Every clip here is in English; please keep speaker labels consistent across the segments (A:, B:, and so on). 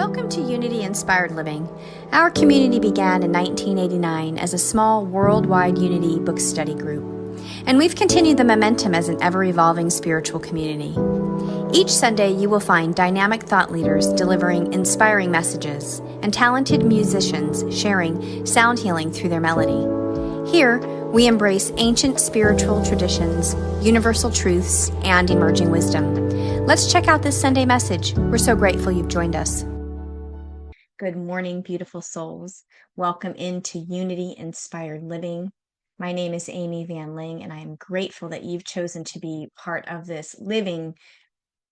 A: Welcome to Unity Inspired Living. Our community began in 1989 as a small worldwide Unity book study group, and we've continued the momentum as an ever-evolving spiritual community. Each Sunday, you will find dynamic thought leaders delivering inspiring messages and talented musicians sharing sound healing through their melody. Here, we embrace ancient spiritual traditions, universal truths, and emerging wisdom. Let's check out this Sunday message. We're so grateful you've joined us. Good morning, beautiful souls. Welcome into Unity Inspired Living. My name is Amy Van Ling, and I am grateful that you've chosen to be part of this living,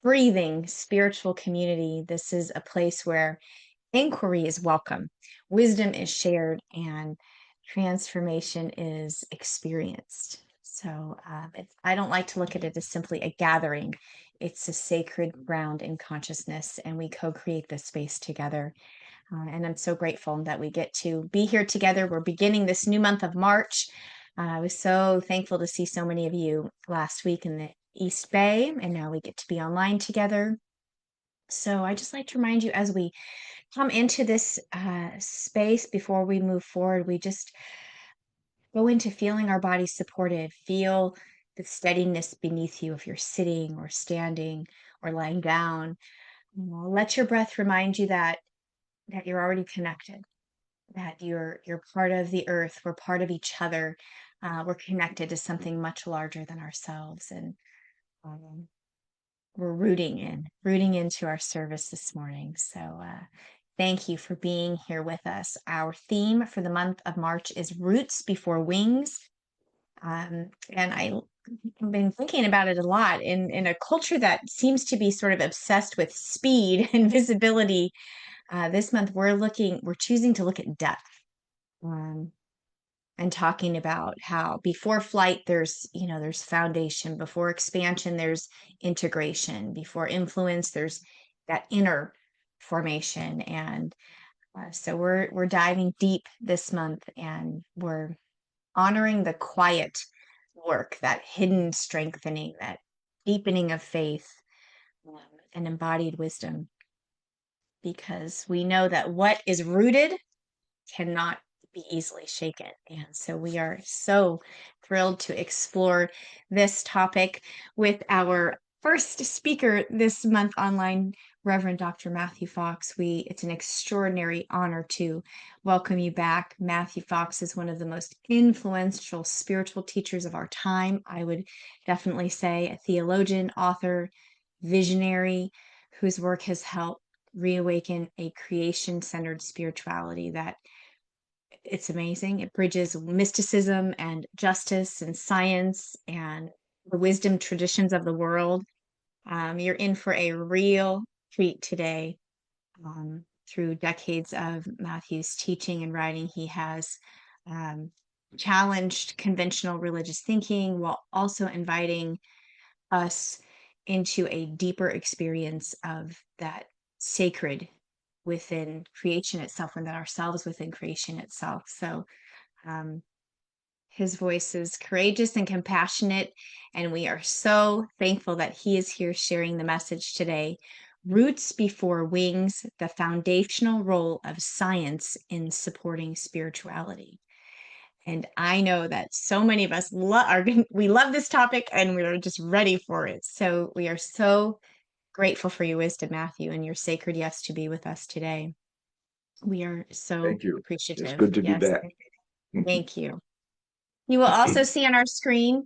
A: breathing spiritual community. This is a place where inquiry is welcome, wisdom is shared, and transformation is experienced. So I don't like to look at it as simply a gathering. It's a sacred ground in consciousness, and we co-create this space together. And I'm so grateful that we get to be here together. We're beginning this new month of March. I was so thankful to see so many of you last week in the East Bay, and now we get to be online together. So I just like to remind you, as we come into this space, before we move forward, we just go into feeling our bodies supported. Feel the steadiness beneath you if you're sitting or standing or lying down. Let your breath remind you that you're already connected, that you're part of the earth. We're part of each other. We're connected to something much larger than ourselves. And we're rooting into our service this morning. So thank you for being here with us. Our theme for the month of March is Roots Before Wings. And I've been thinking about it a lot in a culture that seems to be sort of obsessed with speed and visibility. This month, we're choosing to look at depth, and talking about how before flight, there's foundation. Before expansion, there's integration. Before influence, there's that inner formation. And so we're diving deep this month, and we're honoring the quiet work, that hidden strengthening, that deepening of faith, and embodied wisdom. Because we know that what is rooted cannot be easily shaken. And so we are so thrilled to explore this topic with our first speaker this month online, Reverend Dr. Matthew Fox. It's an extraordinary honor to welcome you back. Matthew Fox is one of the most influential spiritual teachers of our time. I would definitely say a theologian, author, visionary, whose work has helped reawaken a creation-centered spirituality that it's amazing. It bridges mysticism and justice and science and the wisdom traditions of the world. You're in for a real treat today. Through decades of Matthew's teaching and writing, he has challenged conventional religious thinking while also inviting us into a deeper experience of that sacred within creation itself, and that ourselves within creation itself. So his voice is courageous and compassionate, and we are so thankful that he is here sharing the message today. Roots Before Wings, the foundational role of science in supporting spirituality. And I know that so many of us we love this topic, and we're just ready for it. So we are so grateful for your wisdom, Matthew, and your sacred yes to be with us today. We are so
B: Thank you.
A: appreciative.
B: It's good to be back.
A: Thank you. You will also see on our screen,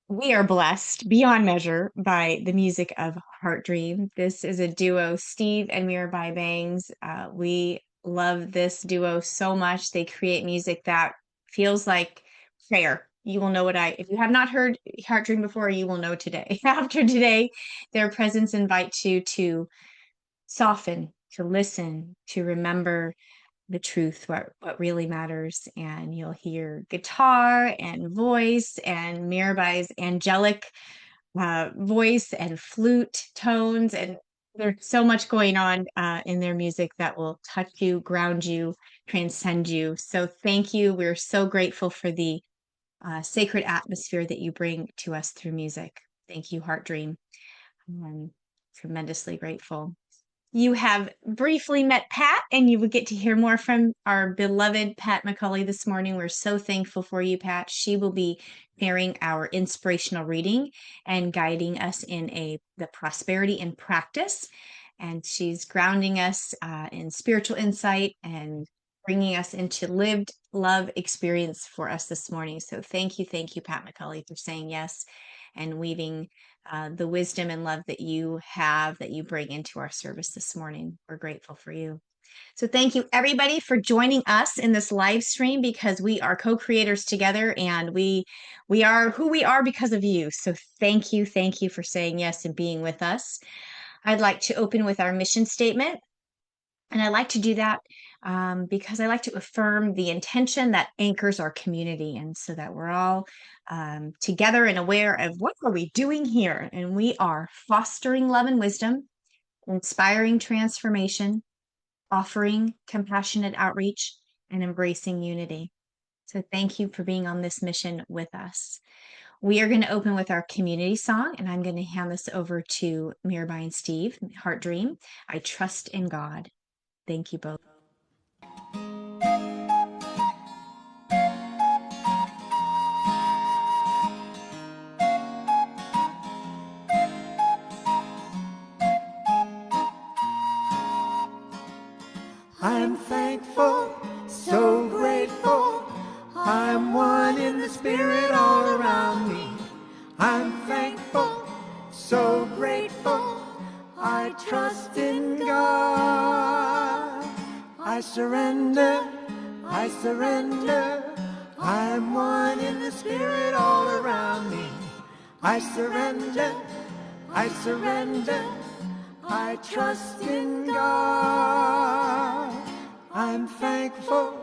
A: we are blessed beyond measure by the music of HeartDream. This is a duo, Steve and Mirabai Bangs. We love this duo so much. They create music that feels like prayer. You will know if you have not heard HeartDream before, you will know today. After today, their presence invites you to soften, to listen, to remember the truth, what really matters. And you'll hear guitar and voice and Mirabai's angelic voice and flute tones. And there's so much going on in their music that will touch you, ground you, transcend you. So thank you. We're so grateful for the sacred atmosphere that you bring to us through music. Thank you, HeartDream. I'm tremendously grateful. You have briefly met Pat, and you will get to hear more from our beloved Pat McCauley this morning. We're so thankful for you, Pat. She will be sharing our inspirational reading and guiding us in the prosperity in practice. And she's grounding us in spiritual insight and bringing us into lived love experience for us this morning. So thank you, Pat McCauley, for saying yes and weaving the wisdom and love that you have, that you bring into our service this morning. We're grateful for you. So thank you everybody for joining us in this live stream, because we are co-creators together, and we are who we are because of you. So thank you for saying yes and being with us. I'd like to open with our mission statement. And I like to do that because I like to affirm the intention that anchors our community, and so that we're all together and aware of what are we doing here. And we are fostering love and wisdom, inspiring transformation, offering compassionate outreach, and embracing unity. So thank you for being on this mission with us. We are going to open with our community song, and I'm going to hand this over to Mirabai and Steve. HeartDream, I Trust in God. Thank you both.
B: I'm thankful, so grateful. I'm one in the spirit all around me. I'm thankful, so grateful. I trust in God. I surrender, I surrender. I'm one in the spirit all around me. I surrender, I surrender. I trust in God. I'm thankful,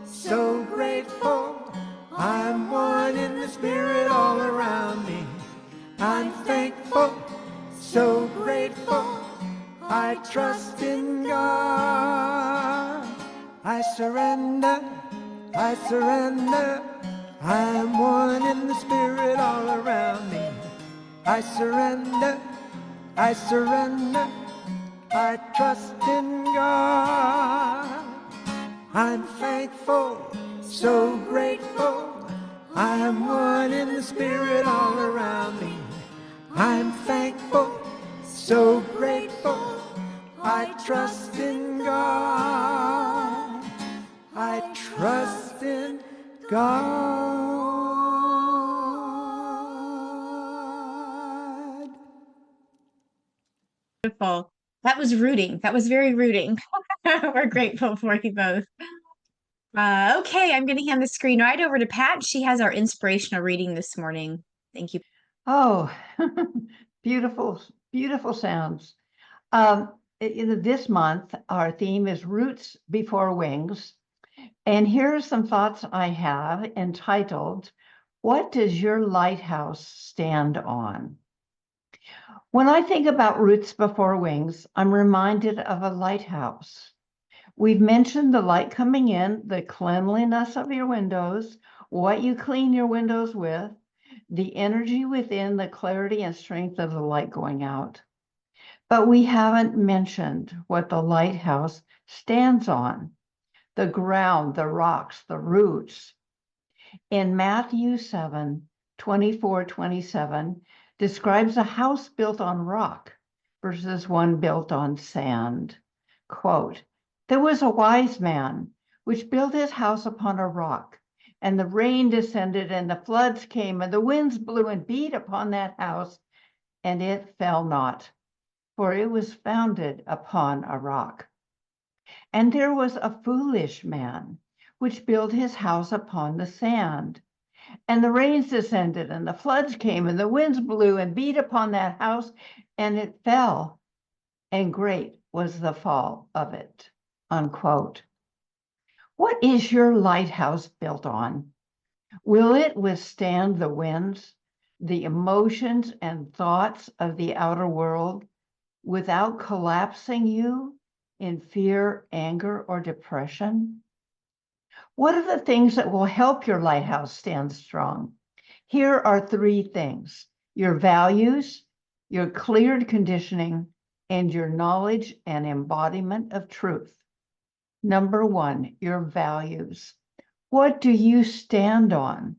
B: so grateful. I'm one in the spirit all around me. I'm thankful, so grateful. I trust in God. I surrender, I surrender. I'm one in the spirit all around me. I surrender, I surrender. I trust in God. I'm thankful, so grateful. I'm one in the spirit all around me. I'm thankful, so grateful. I trust in God. I trust in God.
A: Beautiful. That was rooting. That was very rooting. We're grateful for you both. Okay, I'm going to hand the screen right over to Pat. She has our inspirational reading this morning. Thank you.
C: Oh, beautiful, beautiful sounds. This month, our theme is Roots Before Wings. And here are some thoughts I have entitled, What Does Your Lighthouse Stand On? When I think about roots before wings, I'm reminded of a lighthouse. We've mentioned the light coming in, the cleanliness of your windows, what you clean your windows with, the energy within, the clarity and strength of the light going out. But we haven't mentioned what the lighthouse stands on, the ground, the rocks, the roots. In Matthew 7:24-27, describes a house built on rock versus one built on sand. Quote, there was a wise man which built his house upon a rock, and the rain descended and the floods came and the winds blew and beat upon that house, and it fell not, for it was founded upon a rock. And there was a foolish man which built his house upon the sand, and the rains descended and the floods came and the winds blew and beat upon that house, and it fell, and great was the fall of it. Unquote. What is your lighthouse built on? Will it withstand the winds, the emotions and thoughts of the outer world without collapsing you in fear, anger, or depression? What are the things that will help your lighthouse stand strong? Here are three things: your values, your cleared conditioning, and your knowledge and embodiment of truth. Number 1, your values. What do you stand on?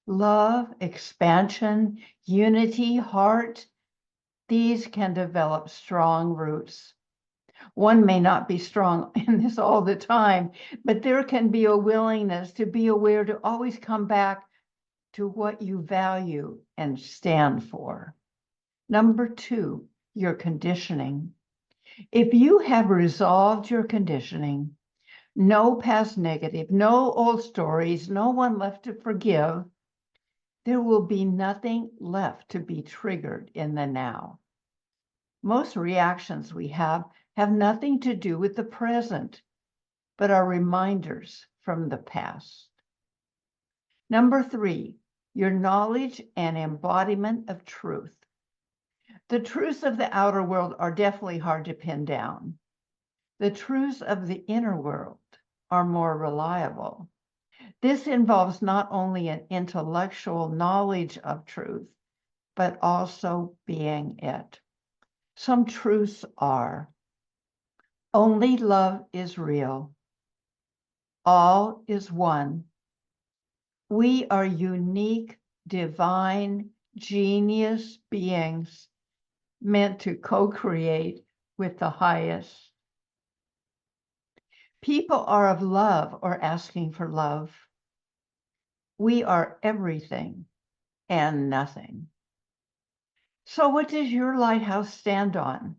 C: Love, expansion, unity, heart. These can develop strong roots. One may not be strong in this all the time, but there can be a willingness to be aware to always come back to what you value and stand for. Number 2, your conditioning. If you have resolved your conditioning, no past negative, no old stories, no one left to forgive, there will be nothing left to be triggered in the now. Most reactions we have nothing to do with the present, but are reminders from the past. Number 3, your knowledge and embodiment of truth. The truths of the outer world are definitely hard to pin down. The truths of the inner world are more reliable. This involves not only an intellectual knowledge of truth, but also being it. Some truths are: only love is real. All is one. We are unique, divine, genius beings meant to co-create with the highest. People are of love or asking for love. We are everything and nothing. So what does your lighthouse stand on?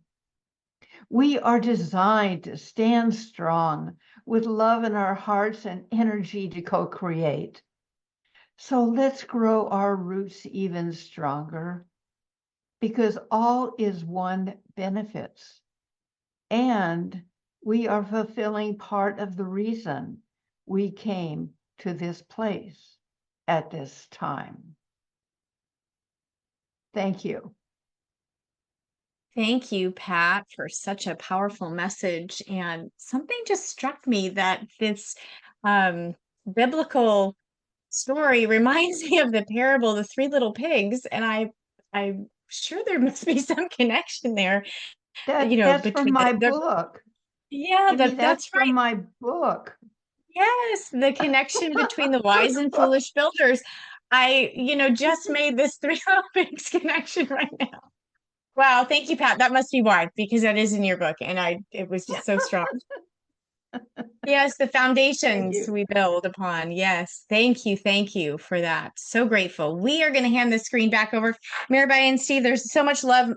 C: We are designed to stand strong with love in our hearts and energy to co-create. So let's grow our roots even stronger, because all is one benefits. And we are fulfilling part of the reason we came to this place at this time. Thank you.
A: Thank you, Pat, for such a powerful message. And something just struck me that this biblical story reminds me of the parable of the three little pigs. And I'm sure there must be some connection there,
C: That's from
A: between
C: my book.
A: yeah,
C: That's
A: right.
C: from my book.
A: Yes, the connection between the wise and foolish builders. I, just made this three little pigs connection right now. Wow, thank you, Pat. That must be why, because that is in your book, and it was just so strong. Yes, the foundations we build upon. Yes, thank you for that. So grateful. We are going to hand the screen back over. Mirabai and Steve, there's so much love.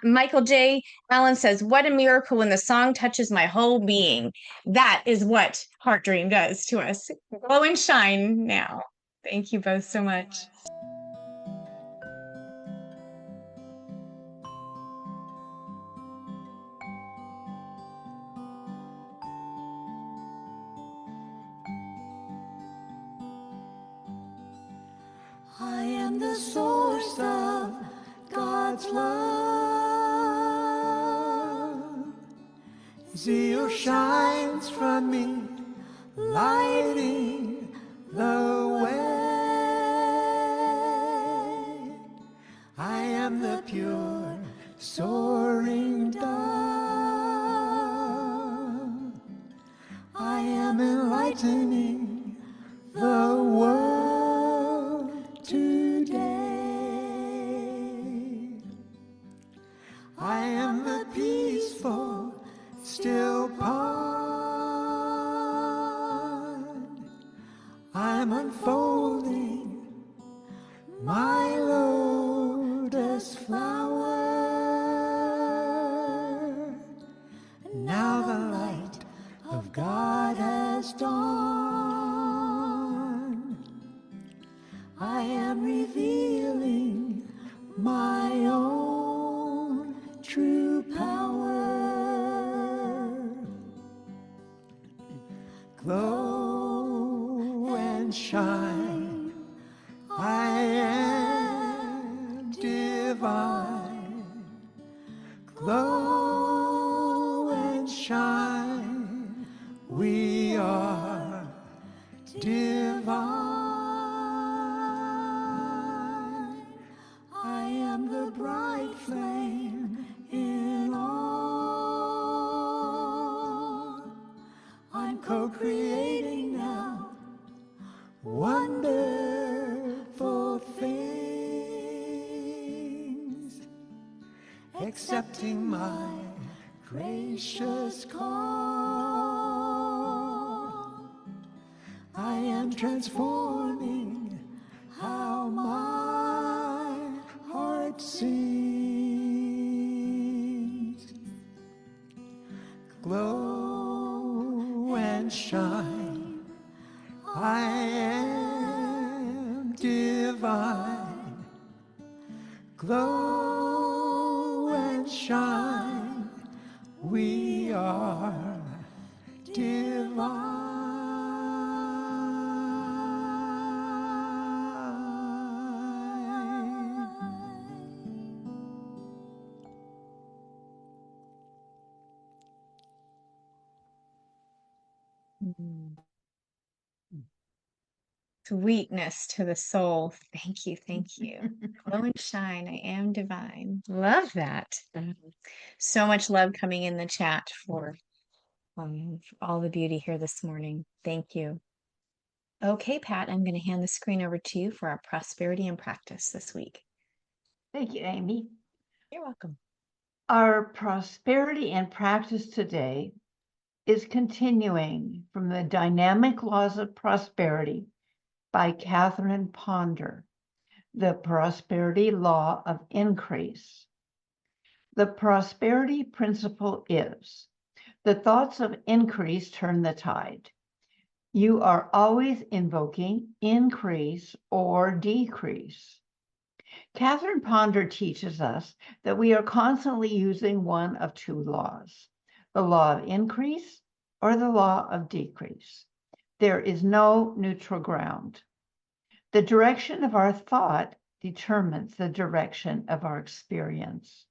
A: Michael J. Allen says, "What a miracle when the song touches my whole being." That is what HeartDream does to us. Glow and shine now. Thank you both so much.
B: I am the source of God's love. Zeal shines from me, lighting the way. I am the pure, soaring dove. I am enlightening the world today. I am the peaceful, still pond. I'm unfolding my lotus flower. Now the light of God has dawned. I am revealing my own true power. Glow and shine, I am divine. Glow and shine, we are divine. I am the bright flame in all co-creating now wonderful things, accepting my gracious call. I am transforming how my heart sings. Glow and shine, I am divine. Glow and shine, we are divine.
A: Sweetness to the soul. Thank you. Thank you. Glow and shine. I am divine. Love that. So much love coming in the chat for all the beauty here this morning. Thank you. Okay, Pat, I'm going to hand the screen over to you for our prosperity and practice this week.
C: Thank you, Amy.
A: You're welcome.
C: Our prosperity and practice today is continuing from the Dynamic Laws of Prosperity by Catherine Ponder, the prosperity law of increase. The prosperity principle is the thoughts of increase turn the tide. You are always invoking increase or decrease. Catherine Ponder teaches us that we are constantly using one of two laws, the law of increase or the law of decrease. There is no neutral ground. The direction of our thought determines the direction of our experience.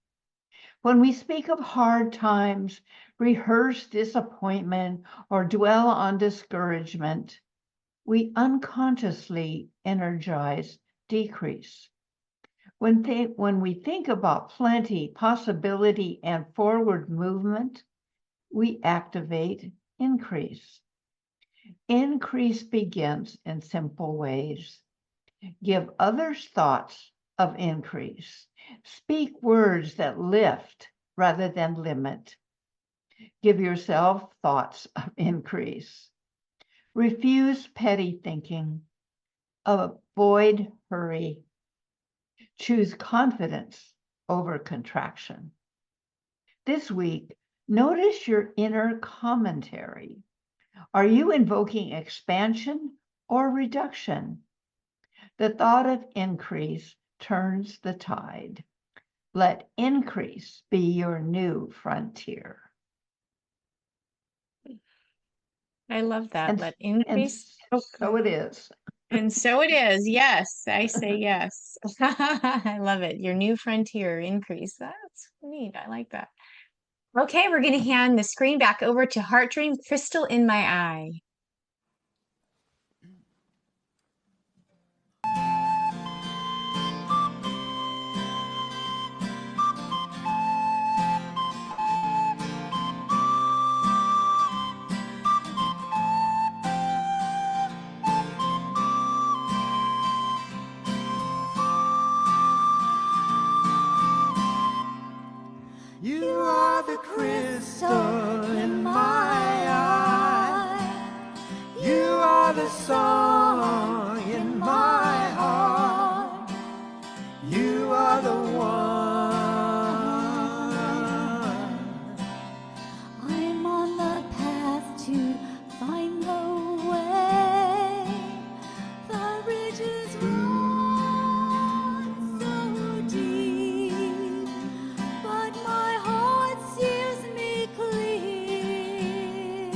C: When we speak of hard times, rehearse disappointment, or dwell on discouragement, we unconsciously energize decrease. When we think about plenty, possibility, and forward movement, we activate increase. Increase begins in simple ways. Give others thoughts of increase. Speak words that lift rather than limit. Give yourself thoughts of increase. Refuse petty thinking. Avoid hurry. Choose confidence over contraction. This week, notice your inner commentary. Are you invoking expansion or reduction? The thought of increase turns the tide. Let increase be your new frontier.
A: I love that. Let increase.
C: So it is.
A: And so it is. Yes, I say yes. I love it. Your new frontier increase. That's neat. I like that. Okay, we're going to hand the screen back over to HeartDream, Crystal in My Eye.
B: You are the crystal in my eye. You are the song in my heart. You are the one.
D: I'm on the path to find the way. The ridges run so deep, but my heart sees me clear.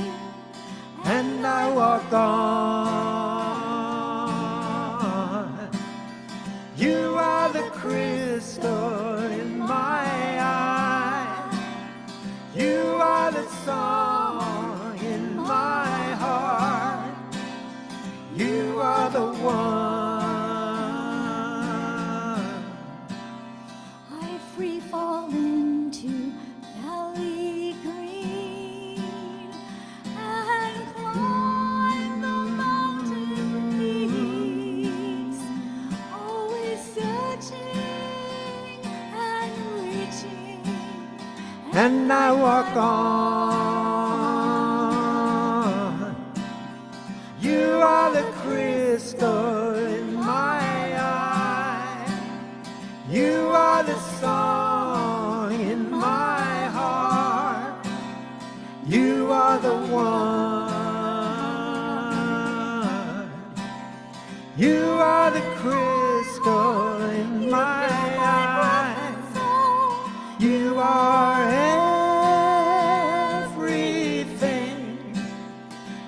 B: And I walk on. You are the crystal in my eye. You are the song in my heart. You are the one.
D: I free fall into valley green and climb
B: and I walk on. You are the crystal in my eye. You are the song in my heart. You are the one. You are the crystal in my eye. You are everything.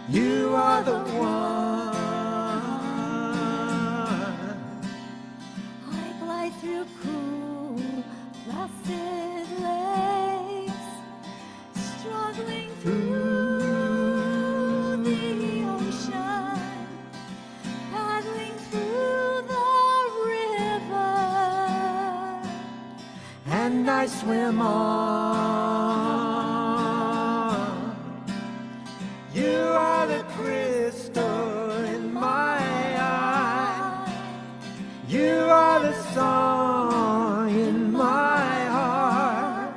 B: You are the one.
D: I glide through cool, placid lakes, struggling through the ocean, paddling through the river,
B: And I swim on. You are the crystal in my eye. You are the song in my heart.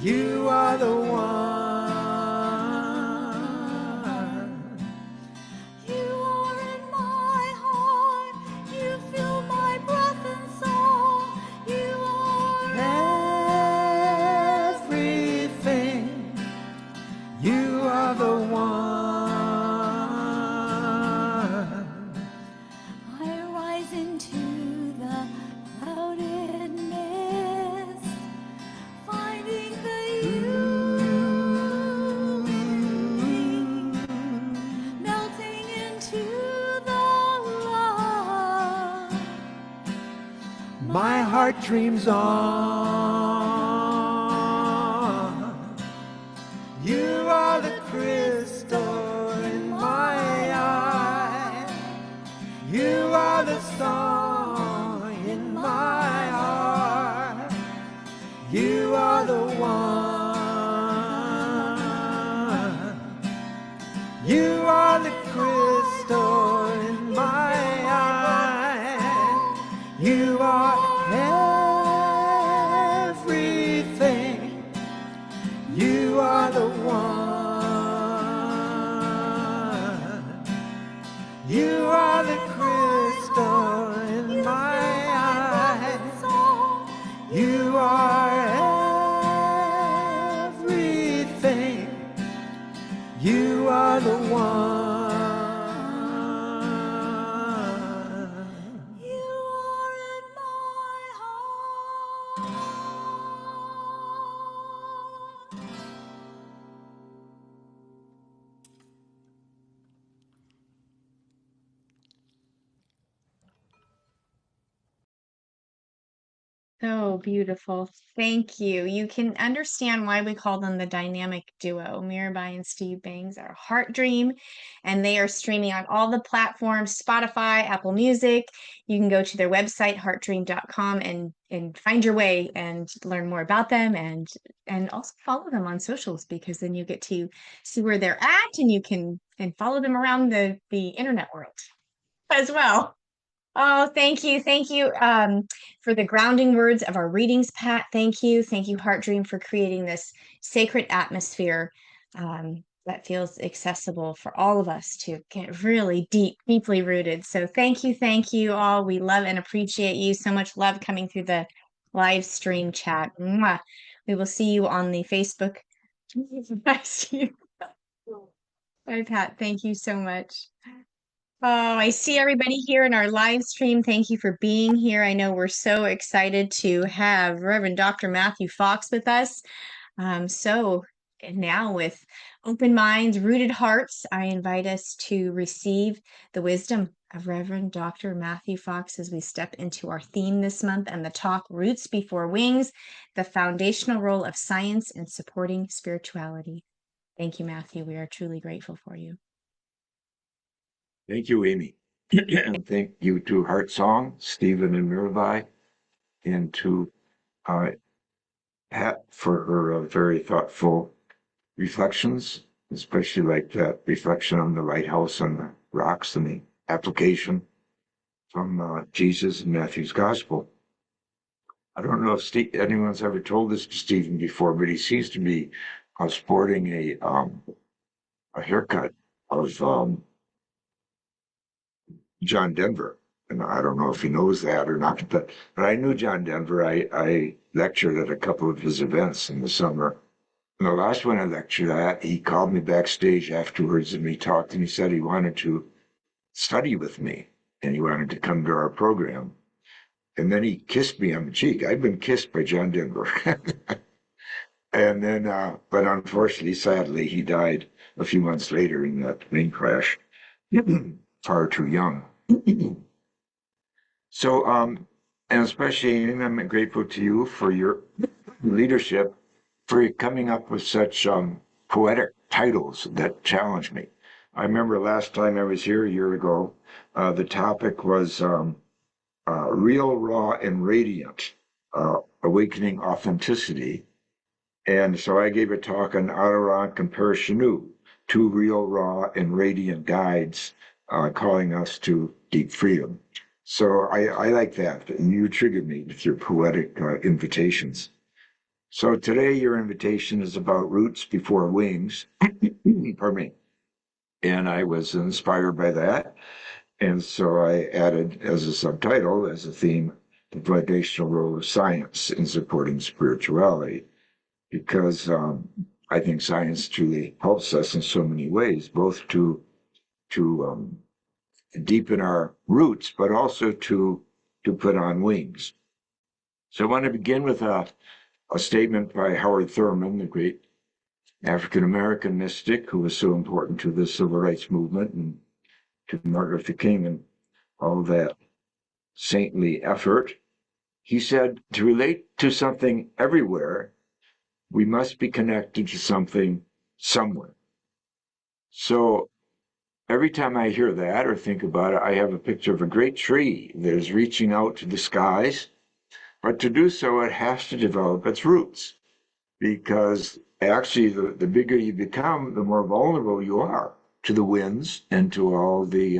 B: You are the one.
D: you are in my heart, you fill my breath and soul, you are
B: Everything. You are the one.
D: I rise into the clouded mist, finding the evening, melting into the love.
B: My heart dreams on. You are the crystal in my eye. You are the song in my heart. You are the one. You are the crystal in my eye. You are everything. You are the one. You are the crystal in my eye. You are everything. You are the one.
D: You are in my heart.
A: So beautiful. Thank you. You can understand why we call them the dynamic duo. Mirabai and Steve Bangs are HeartDream, and they are streaming on all the platforms, Spotify, Apple Music. You can go to their website, heartdream.com, and find your way and learn more about them, and also follow them on socials, because then you get to see where they're at, and you can follow them around the internet world as well. Oh, thank you. Thank you for the grounding words of our readings, Pat. Thank you. Thank you, Heart Dream, for creating this sacred atmosphere that feels accessible for all of us to get really deeply rooted. So thank you all. We love and appreciate you. So much love coming through the live stream chat. Mwah. We will see you on the Facebook. Bye, Pat. Thank you so much. Oh, I see everybody here in our live stream. Thank you for being here. I know we're so excited to have Reverend Dr. Matthew Fox with us. And now, with open minds, rooted hearts, I invite us to receive the wisdom of Reverend Dr. Matthew Fox as we step into our theme this month and the talk, Roots Before Wings, the foundational role of science in supporting spirituality. Thank you, Matthew. We are truly grateful for you.
E: Thank you, Amy. And thank you to Heart Song, Stephen and Mirabai, and to Pat for her very thoughtful reflections, especially like that reflection on the lighthouse and the rocks and the application from Jesus and Matthew's Gospel. I don't know if anyone's ever told this to Stephen before, but he seems to be sporting a haircut of John Denver. And I don't know if he knows that or not, but I knew John Denver. I lectured at a couple of his events in the summer. And the last one I lectured at, he called me backstage afterwards and we talked and he said he wanted to study with me and he wanted to come to our program. And then he kissed me on the cheek. I've been kissed by John Denver. And then, but unfortunately, sadly, he died a few months later in that plane crash, far too young. So, and especially, Amy, I'm grateful to you for your leadership, for coming up with such poetic titles that challenge me. I remember last time I was here a year ago, the topic was real, raw, and radiant, awakening authenticity. And so I gave a talk on Adirondack and Parashinu, two real, raw, and radiant guides calling us to deep freedom. So I like that. And you triggered me with your poetic invitations. So today your invitation is about roots before wings. Pardon me. And I was inspired by that. And so I added as a subtitle, as a theme, the foundational role of science in supporting spirituality. Because I think science truly helps us in so many ways, both to deepen our roots, but also to put on wings. So I want to begin with a statement by Howard Thurman, the great African-American mystic who was so important to the civil rights movement and to Martin Luther King and all that saintly effort. He said, to relate to something everywhere, we must be connected to something somewhere. So every time I hear that or think about it, I have a picture of a great tree that is reaching out to the skies. But to do so, it has to develop its roots, because actually the bigger you become, the more vulnerable you are to the winds and to all the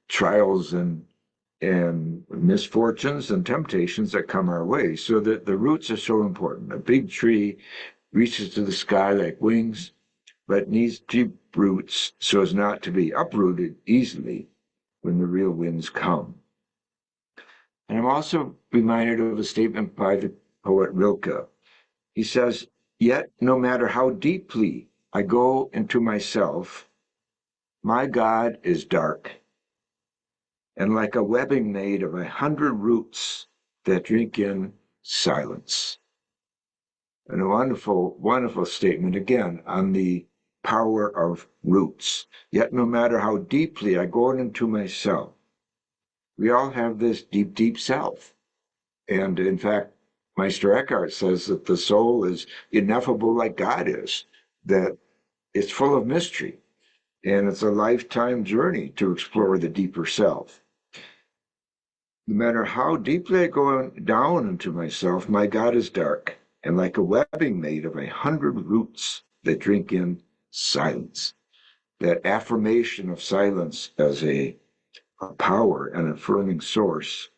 E: trials and misfortunes and temptations that come our way. So that the roots are so important. A big tree reaches to the sky like wings, but needs deep roots so as not to be uprooted easily when the real winds come. And I'm also reminded of a statement by the poet Rilke. He says, "Yet no matter how deeply I go into myself, my God is dark, and like a webbing made of 100 roots that drink in silence." And a wonderful, wonderful statement again on the power of roots. Yet no matter how deeply I go into myself, we all have this deep, deep self. And in fact, Meister Eckhart says that the soul is ineffable like God is, that it's full of mystery, and it's a lifetime journey to explore the deeper self. No matter how deeply I go down into myself, my God is dark, and like a webbing made of 100 roots that drink in silence. That affirmation of silence as a power and affirming source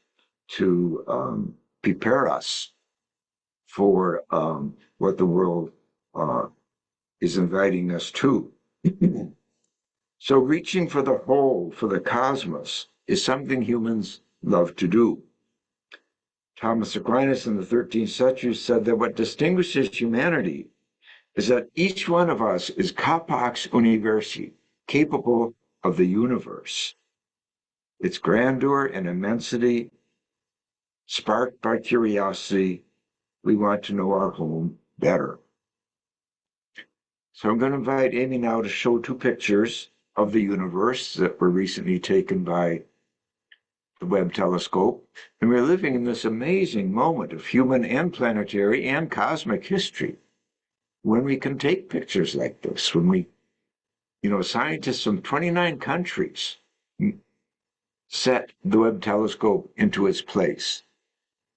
E: to prepare us for what the world is inviting us to. So reaching for the whole, for the cosmos, is something humans love to do. Thomas Aquinas in the 13th century said that what distinguishes humanity is that each one of us is capax universi, capable of the universe. Its grandeur and immensity, sparked by curiosity, we want to know our home better. So I'm going to invite Amy now to show two pictures of the universe that were recently taken by the Webb telescope. And we're living in this amazing moment of human and planetary and cosmic history when we can take pictures like this, when we, scientists from 29 countries set the Webb telescope into its place.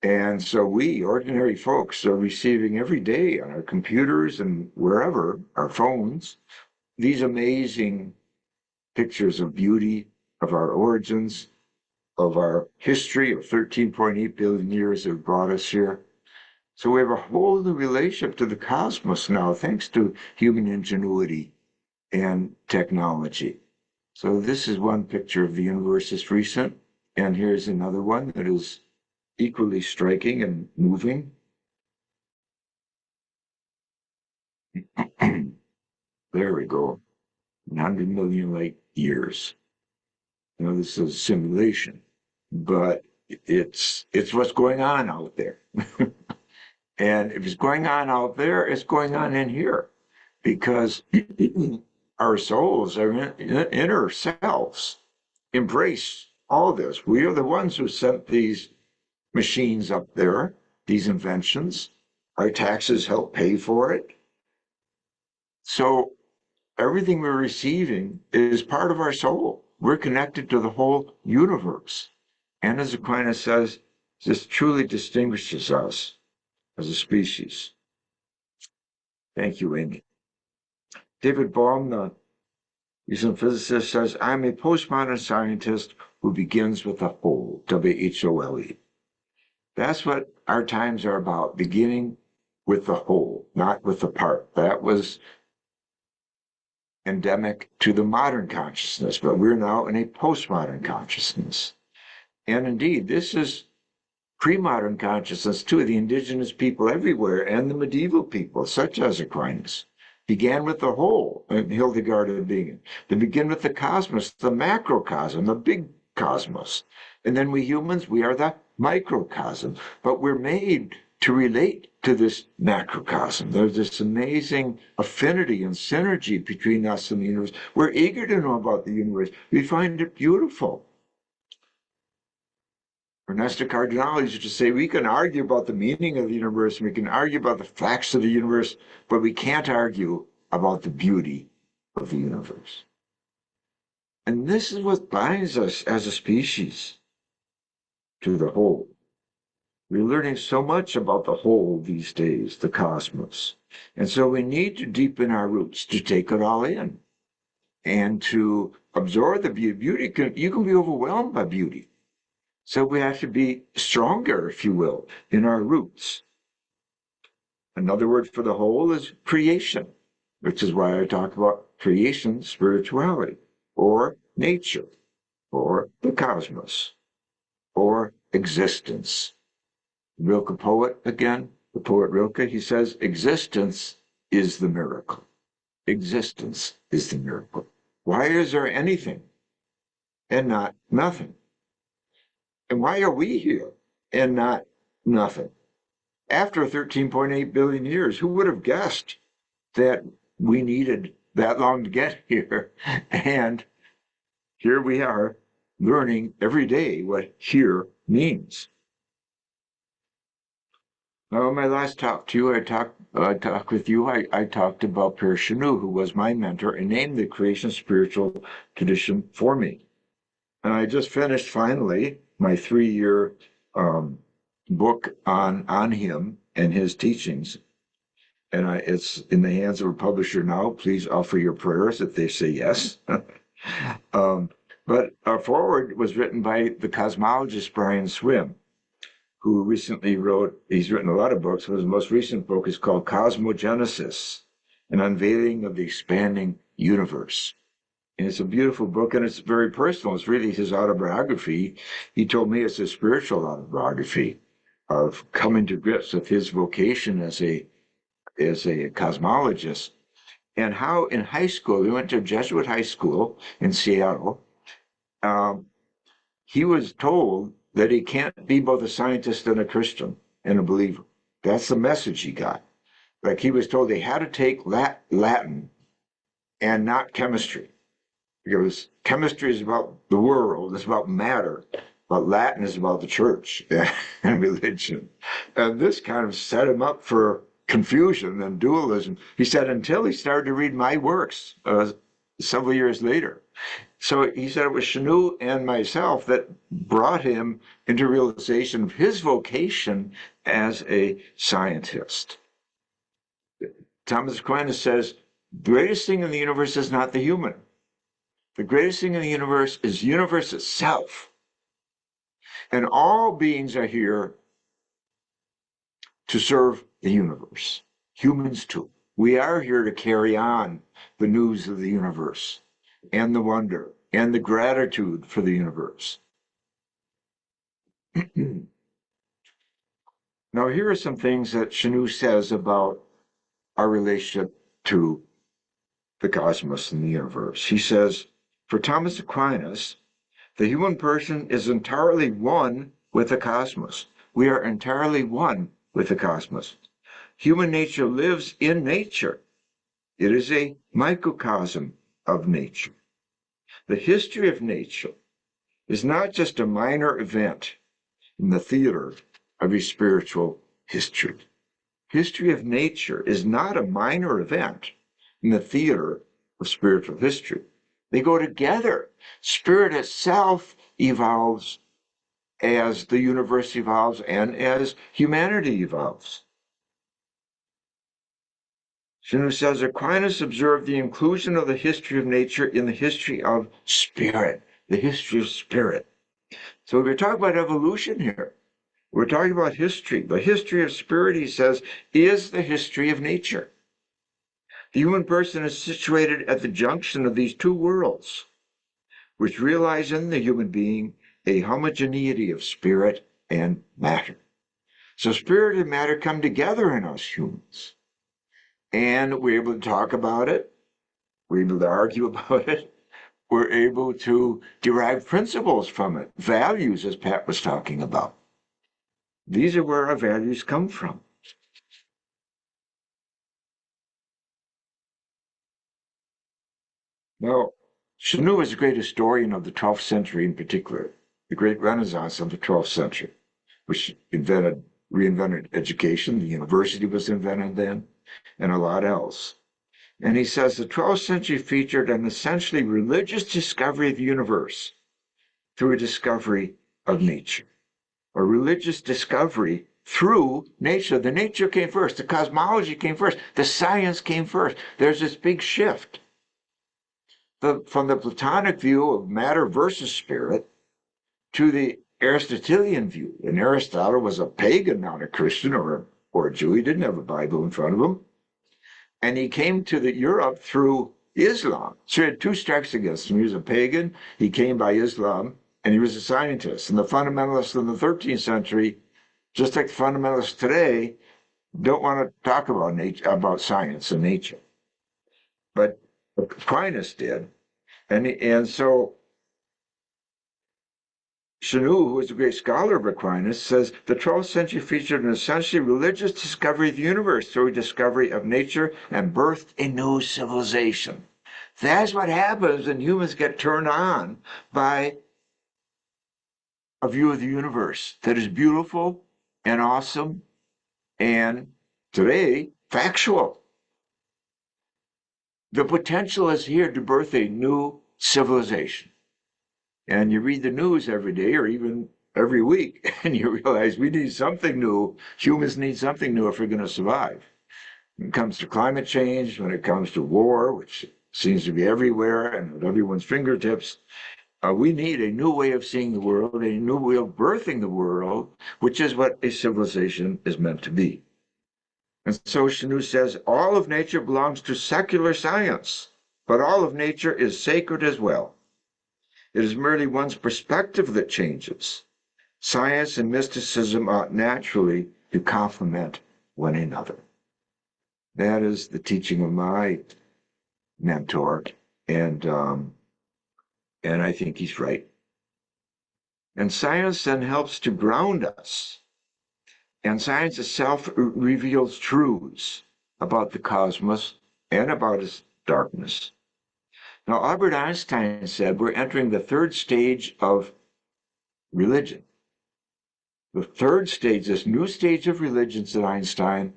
E: And so we, ordinary folks, are receiving every day on our computers and wherever, our phones, these amazing pictures of beauty, of our origins, of our history of 13.8 billion years that brought us here. So we have a whole new relationship to the cosmos now, thanks to human ingenuity and technology. So this is one picture of the universe that's recent, and here's another one that is equally striking and moving. There we go. 100 million light years. You know, this is a simulation, but it's what's going on out there. And if it's going on out there, it's going on in here, because our souls, our inner selves, embrace all this. We are the ones who sent these machines up there, these inventions. Our taxes help pay for it. So everything we're receiving is part of our soul. We're connected to the whole universe. And as Aquinas says, this truly distinguishes us as a species. Thank you, Amy. David Bohm, the recent physicist, says, I'm a postmodern scientist who begins with the whole, W-H-O-L-E. That's what our times are about, beginning with the whole, not with the part. That was endemic to the modern consciousness, but we're now in a postmodern consciousness. And indeed, this is pre-modern consciousness too. The indigenous people everywhere and the medieval people, such as Aquinas, began with the whole, and Hildegard of Bingen. They begin with the cosmos, the macrocosm, the big cosmos. And then we humans, we are the microcosm, but we're made to relate to this macrocosm. There's this amazing affinity and synergy between us and the universe. We're eager to know about the universe. We find it beautiful. Ernesto Cardinal used to say, we can argue about the meaning of the universe, and we can argue about the facts of the universe, but we can't argue about the beauty of the universe. And this is what binds us as a species to the whole. We're learning so much about the whole these days, the cosmos. And so we need to deepen our roots to take it all in and to absorb the beauty. You can be overwhelmed by beauty. So we have to be stronger, if you will, in our roots. Another word for the whole is creation, which is why I talk about creation, spirituality, or nature, or the cosmos, or existence. Rilke poet again, the poet Rilke, he says, existence is the miracle. Existence is the miracle. Why is there anything and not nothing? And why are we here and not nothing? After 13.8 billion years, who would have guessed that we needed that long to get here? And here we are learning every day what here means. Now, in my last talk to you, I talked about Père Chenu, who was my mentor and named the creation spiritual tradition for me. And I just finished finally my 3-year book on him and his teachings. And it's in the hands of a publisher now. Please offer your prayers if they say yes. But our foreword was written by the cosmologist Brian Swim, who recently he's written a lot of books, but his most recent book is called Cosmogenesis, an unveiling of the expanding universe. And it's a beautiful book, and it's very personal. It's really his autobiography. He told me it's a spiritual autobiography of coming to grips with his vocation as a cosmologist, and how in high school, he went to a Jesuit high school in Seattle. He was told that he can't be both a scientist and a Christian and a believer. That's the message he got. Like, he was told they had to take Latin and not chemistry, because chemistry is about the world, it's about matter, but Latin is about the church and religion. And this kind of set him up for confusion and dualism. He said, until he started to read my works several years later. So he said it was Chenu and myself that brought him into realization of his vocation as a scientist. Thomas Aquinas says, the greatest thing in the universe is not the human. The greatest thing in the universe is the universe itself. And all beings are here to serve the universe, humans too. We are here to carry on the news of the universe and the wonder and the gratitude for the universe. Now, here are some things that Chanu says about our relationship to the cosmos and the universe. He says, for Thomas Aquinas, the human person is entirely one with the cosmos. We are entirely one with the cosmos. Human nature lives in nature. It is a microcosm of nature. The history of nature is not just a minor event in the theater of a spiritual history. History of nature is not a minor event in the theater of spiritual history. They go together. Spirit itself evolves as the universe evolves and as humanity evolves. Chanu says Aquinas observed the inclusion of the history of nature in the history of spirit, the history of spirit. So we're talking about evolution here. We're talking about history. The history of spirit, he says, is the history of nature. The human person is situated at the junction of these two worlds, which realize in the human being a homogeneity of spirit and matter. So spirit and matter come together in us humans. And we're able to talk about it. We're able to argue about it. We're able to derive principles from it, values, as Pat was talking about. These are where our values come from. Now, Chanu was a great historian of the 12th century in particular, the great Renaissance of the 12th century, which reinvented education. The university was invented then, and a lot else. And he says the 12th century featured an essentially religious discovery of the universe through a discovery of nature, a religious discovery through nature. The nature came first, the cosmology came first, the science came first. There's this big shift. From the Platonic view of matter versus spirit to the Aristotelian view. And Aristotle was a pagan, not a Christian or a Jew. He didn't have a Bible in front of him. And he came to Europe through Islam. So he had two strikes against him. He was a pagan, he came by Islam, and he was a scientist. And the fundamentalists in the 13th century, just like the fundamentalists today, don't want to talk about nature, about science and nature. But Aquinas did. And so Chanu, who is a great scholar of Aquinas, says the 12th century featured an essentially religious discovery of the universe through a discovery of nature and birthed a new civilization. That's what happens when humans get turned on by a view of the universe that is beautiful and awesome and today factual. The potential is here to birth a new civilization. And you read the news every day or even every week, and you realize we need something new. Humans need something new if we're going to survive. When it comes to climate change, when it comes to war, which seems to be everywhere and at everyone's fingertips, we need a new way of seeing the world, a new way of birthing the world, which is what a civilization is meant to be. And so Chanu says, all of nature belongs to secular science, but all of nature is sacred as well. It is merely one's perspective that changes. Science and mysticism ought naturally to complement one another. That is the teaching of my mentor, and I think he's right. And science then helps to ground us. And science itself reveals truths about the cosmos and about its darkness. Now, Albert Einstein said we're entering the third stage of religion. The third stage, this new stage of religion, said Einstein,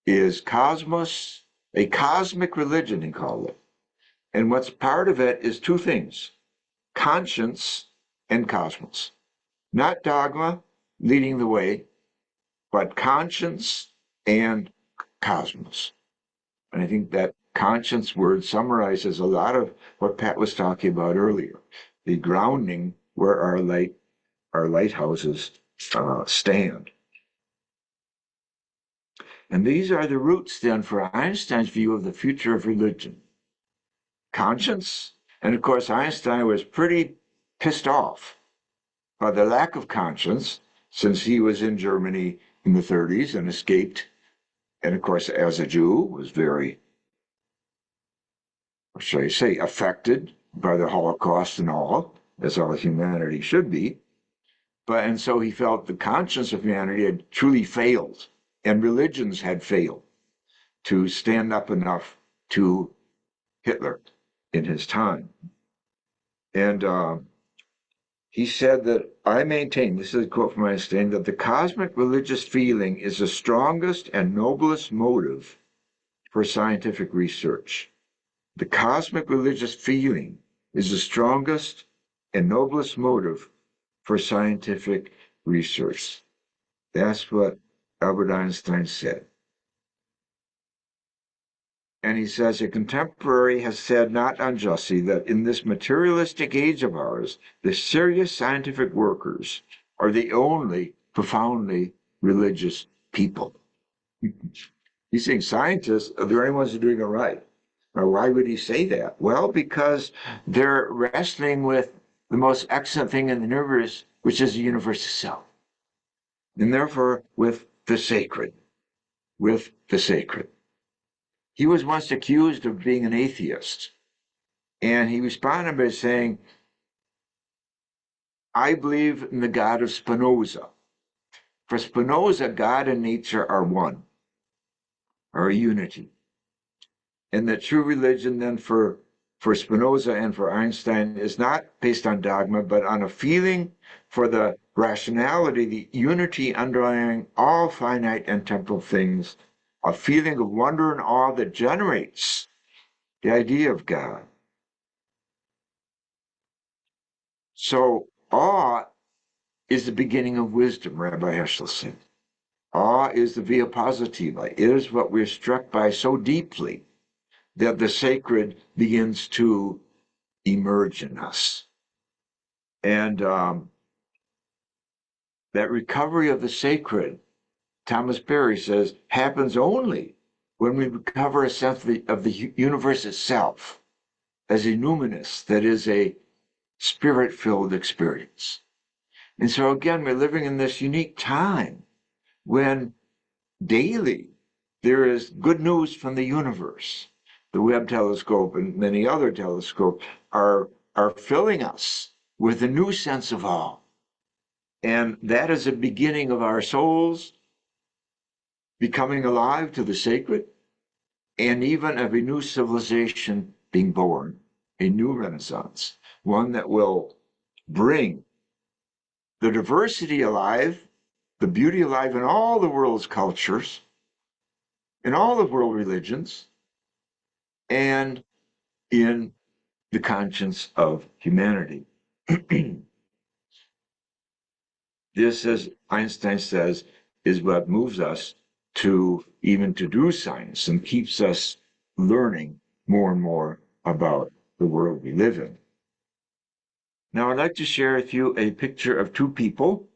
E: is cosmos, a cosmic religion, he called it. And what's part of it is two things, conscience and cosmos. Not dogma leading the way, but conscience and cosmos. And I think that conscience word summarizes a lot of what Pat was talking about earlier, the grounding where our light our lighthouses stand. And these are the roots then for Einstein's view of the future of religion. Conscience, and of course Einstein was pretty pissed off by the lack of conscience since he was in Germany in the 30s and escaped. And of course, as a Jew, was very, what should I say, affected by the Holocaust and all, as all humanity should be. And so he felt the conscience of humanity had truly failed, and religions had failed to stand up enough to Hitler in his time. And he said that, I maintain, this is a quote from Einstein, that the cosmic religious feeling is the strongest and noblest motive for scientific research. The cosmic religious feeling is the strongest and noblest motive for scientific research. That's what Albert Einstein said. And he says, a contemporary has said, not unjustly, that in this materialistic age of ours, the serious scientific workers are the only profoundly religious people. He's saying scientists are the only ones who are doing it right. Now, why would he say that? Well, because they're wrestling with the most excellent thing in the universe, which is the universe itself. And therefore, with the sacred. With the sacred. He was once accused of being an atheist. And he responded by saying, I believe in the God of Spinoza. For Spinoza, God and nature are one, are a unity. And that true religion then for Spinoza and for Einstein is not based on dogma, but on a feeling for the rationality, the unity underlying all finite and temporal things, a feeling of wonder and awe that generates the idea of God. So awe is the beginning of wisdom, Rabbi Heschel said. Awe is the via positiva. It is what we're struck by so deeply that the sacred begins to emerge in us. And that recovery of the sacred, Thomas Berry says, happens only when we recover a sense of the universe itself as a numinous, that is a spirit-filled experience. And so again, we're living in this unique time when daily there is good news from the universe. The Webb telescope and many other telescopes are filling us with a new sense of awe. And that is a beginning of our souls becoming alive to the sacred, and even of a new civilization being born, a new Renaissance, one that will bring the diversity alive, the beauty alive in all the world's cultures, in all the world religions, and in the conscience of humanity. This, as Einstein says, is what moves us to even to do science and keeps us learning more and more about the world we live in. Now, I'd like to share with you a picture of two people,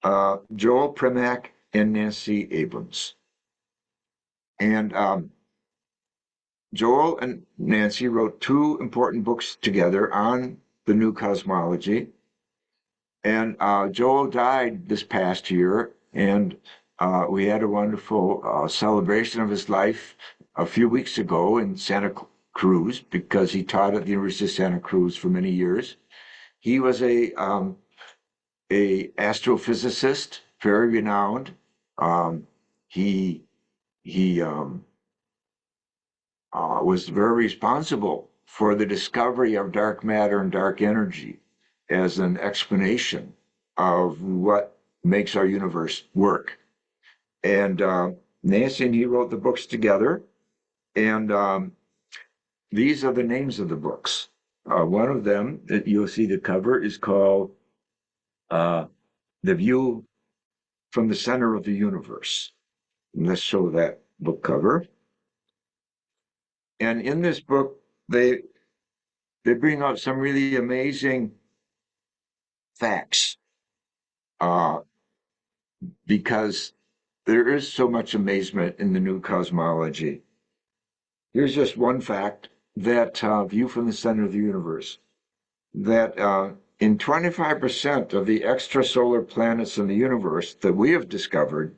E: Joel Primack and Nancy Abrams. And Joel and Nancy wrote two important books together on the new cosmology. And Joel died this past year, and we had a wonderful celebration of his life a few weeks ago in Santa Cruz, because he taught at the University of Santa Cruz for many years. He was a astrophysicist, very renowned. He was very responsible for the discovery of dark matter and dark energy as an explanation of what makes our universe work. And Nancy and he wrote the books together, and these are the names of the books. One of them that you'll see the cover is called The View from the Center of the Universe. And let's show that book cover. And in this book, they bring out some really amazing facts because there is so much amazement in the new cosmology. Here's just one fact, that view from the center of the universe, that in 25% of the extrasolar planets in the universe that we have discovered,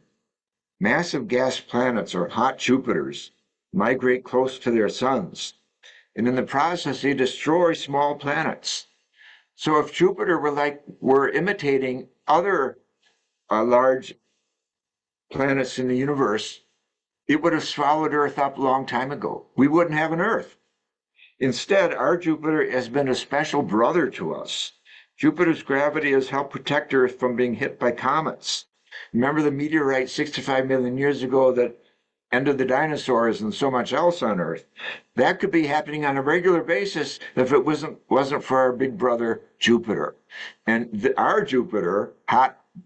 E: massive gas planets or hot Jupiters migrate close to their suns, and in the process, they destroy small planets. So if Jupiter were imitating other large planets in the universe, it would have swallowed Earth up a long time ago. We wouldn't have an Earth. Instead, our Jupiter has been a special brother to us. Jupiter's gravity has helped protect Earth from being hit by comets. Remember the meteorite 65 million years ago that ended the dinosaurs and so much else on Earth? That could be happening on a regular basis if it wasn't for our big brother Jupiter. And our Jupiter,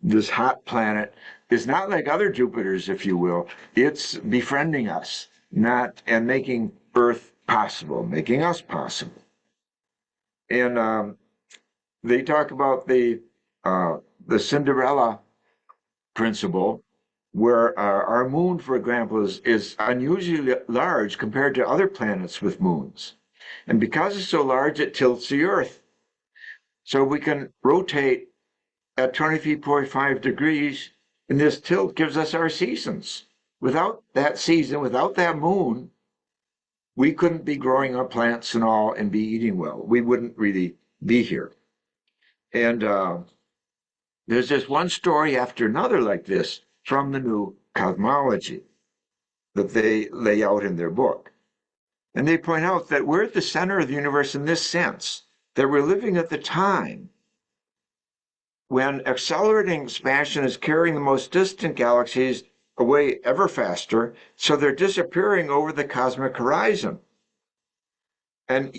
E: this hot planet, is not like other Jupiters, if you will. It's befriending us, and making Earth possible, making us possible. And they talk about the Cinderella principle, where our moon, for example, is unusually large compared to other planets with moons. And because it's so large, it tilts the Earth. So we can rotate at 23.5 degrees, and this tilt gives us our seasons. Without that season, without that moon, we couldn't be growing our plants and all and be eating well. We wouldn't really be here. And there's just one story after another like this from the new cosmology that they lay out in their book. And they point out that we're at the center of the universe in this sense, that we're living at the time when accelerating expansion is carrying the most distant galaxies away ever faster, so they're disappearing over the cosmic horizon. And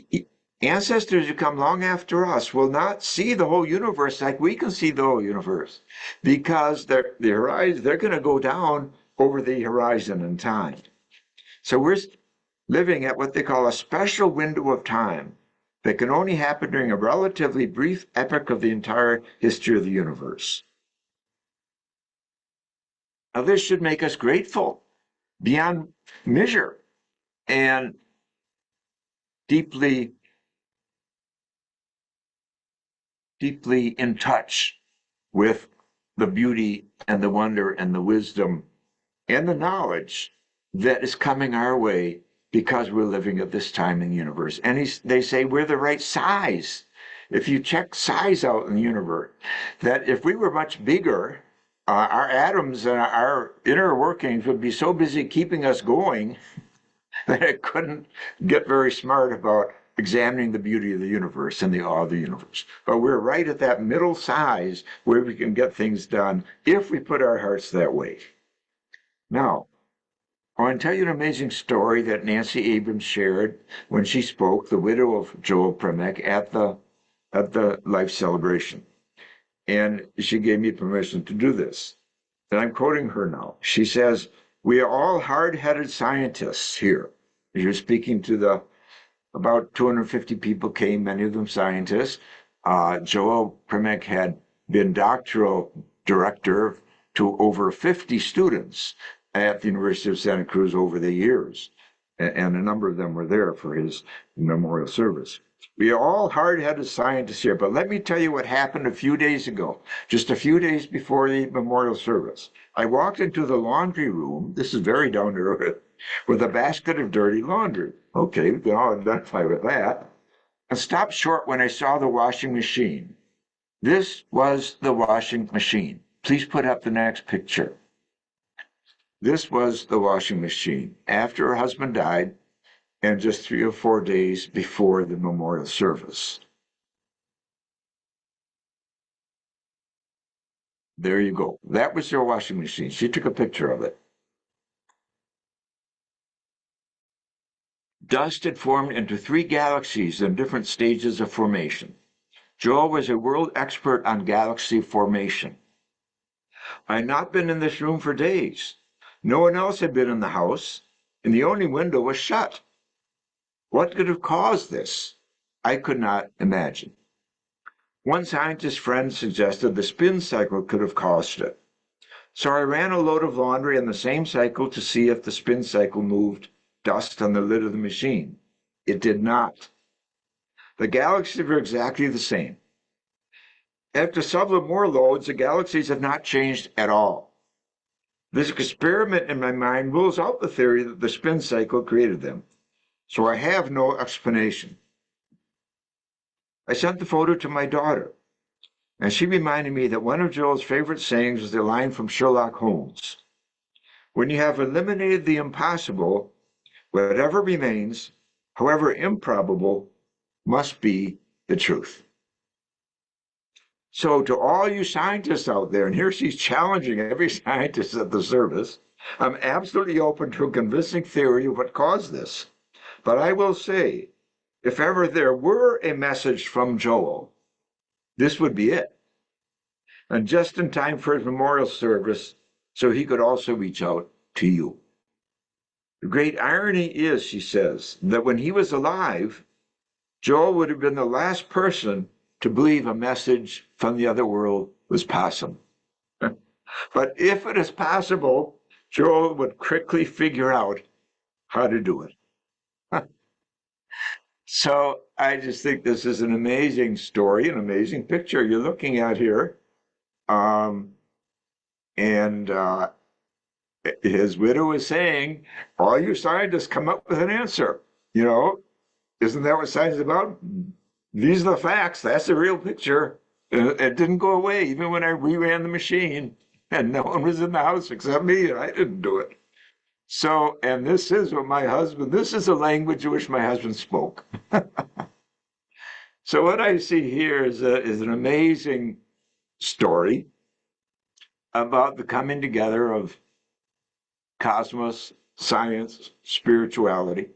E: ancestors who come long after us will not see the whole universe like we can see the whole universe, because they're going to go down over the horizon in time. So we're living at what they call a special window of time that can only happen during a relatively brief epoch of the entire history of the universe. Now, this should make us grateful beyond measure and deeply in touch with the beauty and the wonder and the wisdom and the knowledge that is coming our way because we're living at this time in the universe. And they say we're the right size. If you check size out in the universe, that if we were much bigger, our atoms and our inner workings would be so busy keeping us going that it couldn't get very smart about examining the beauty of the universe and the awe of the universe. But we're right at that middle size where we can get things done if we put our hearts that way. Now, I want to tell you an amazing story that Nancy Abrams shared when she spoke, the widow of Joel Primack, at the life celebration. And she gave me permission to do this. And I'm quoting her now. She says, "We are all hard-headed scientists here." You're speaking to about 250 people came, many of them scientists. Joel Primack had been doctoral director to over 50 students at the University of Santa Cruz over the years. And a number of them were there for his memorial service. "We are all hard-headed scientists here, but let me tell you what happened a few days ago, just a few days before the memorial service. I walked into the laundry room," this is very down to earth, "with a basket of dirty laundry." Okay, we can all identify with that. "And stopped short when I saw the washing machine." This was the washing machine. Please put up the next picture. This was the washing machine after her husband died and just 3 or 4 days before the memorial service. There you go. That was their washing machine. She took a picture of it. Dust had formed into 3 galaxies in different stages of formation. Joel was a world expert on galaxy formation. "I had not been in this room for days. No one else had been in the house, and the only window was shut. What could have caused this? I could not imagine." One scientist friend suggested the spin cycle could have caused it. So I ran a load of laundry on the same cycle to see if the spin cycle moved dust on the lid of the machine. It did not. The galaxies were exactly the same. After several more loads, the galaxies have not changed at all. This experiment in my mind rules out the theory that the spin cycle created them. So I have no explanation. I sent the photo to my daughter, and she reminded me that one of Joel's favorite sayings was the line from Sherlock Holmes. When you have eliminated the impossible, whatever remains, however improbable, must be the truth. So to all you scientists out there, and here she's challenging every scientist at the service, I'm absolutely open to a convincing theory of what caused this. But I will say, if ever there were a message from Joel, this would be it. And just in time for his memorial service, so he could also reach out to you. The great irony is, she says, that when he was alive, Joel would have been the last person to believe a message from the other world was possible. But if it is possible, Joel would quickly figure out how to do it. So I just think this is an amazing story, an amazing picture you're looking at here. And his widow is saying, all you scientists come up with an answer. You know, isn't that what science is about? These are the facts. That's the real picture. It didn't go away even when I reran the machine and no one was in the house except me and I didn't do it. So, and this is the language in which my husband spoke. So what I see here is an amazing story about the coming together of cosmos, science, spirituality,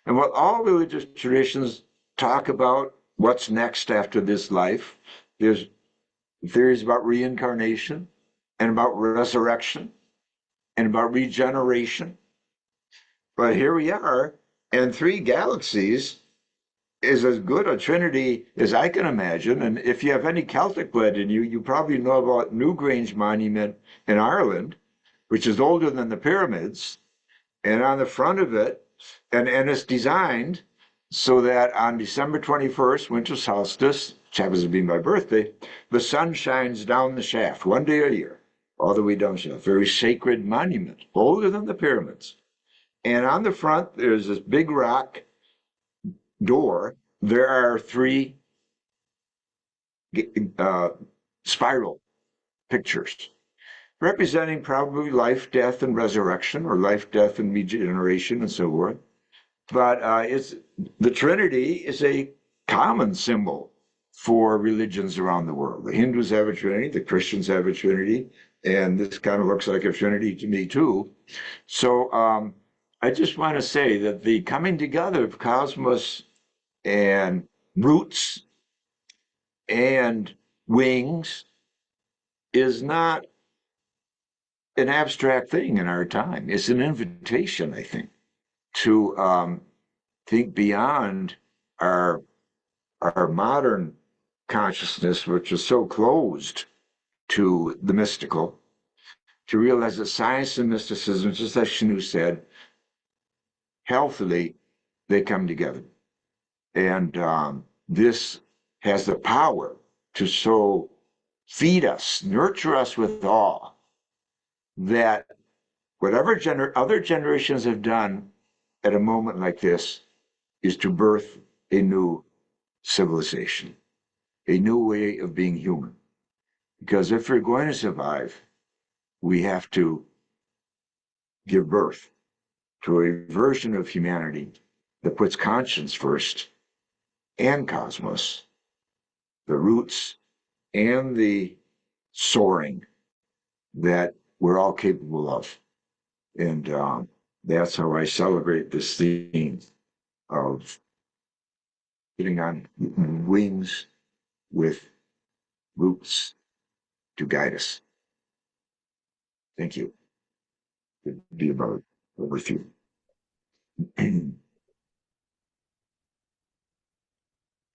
E: and what all religious traditions talk about what's next after this life. There's theories about reincarnation and about resurrection and about regeneration. But here we are, and three galaxies is as good a trinity as I can imagine. And if you have any Celtic blood in you, you probably know about Newgrange Monument in Ireland, which is older than the pyramids. And on the front of it, and it's designed so that on December 21st, winter solstice, which happens to be my birthday, the sun shines down the shaft 1 day a year, all the way down the shaft. Very sacred monument, older than the pyramids. And on the front, there's this big rock door. There are three spiral pictures representing probably life, death, and resurrection, or life, death, and regeneration, and so forth. But the Trinity is a common symbol for religions around the world. The Hindus have a Trinity, the Christians have a Trinity, and this kind of looks like a Trinity to me too. So I just want to say that the coming together of cosmos and roots and wings is not an abstract thing in our time. It's an invitation, I think, to think beyond our modern consciousness, which is so closed to the mystical, to realize that science and mysticism, just as Shanu said, healthily, they come together. And this has the power to so feed us, nurture us with awe, that whatever other generations have done at a moment like this is to birth a new civilization, a new way of being human. Because if we're going to survive, we have to give birth to a version of humanity that puts conscience first and cosmos, the roots and the soaring that we're all capable of. And that's how I celebrate this theme of sitting on wings with roots to guide us. Thank you. It'd be about with you.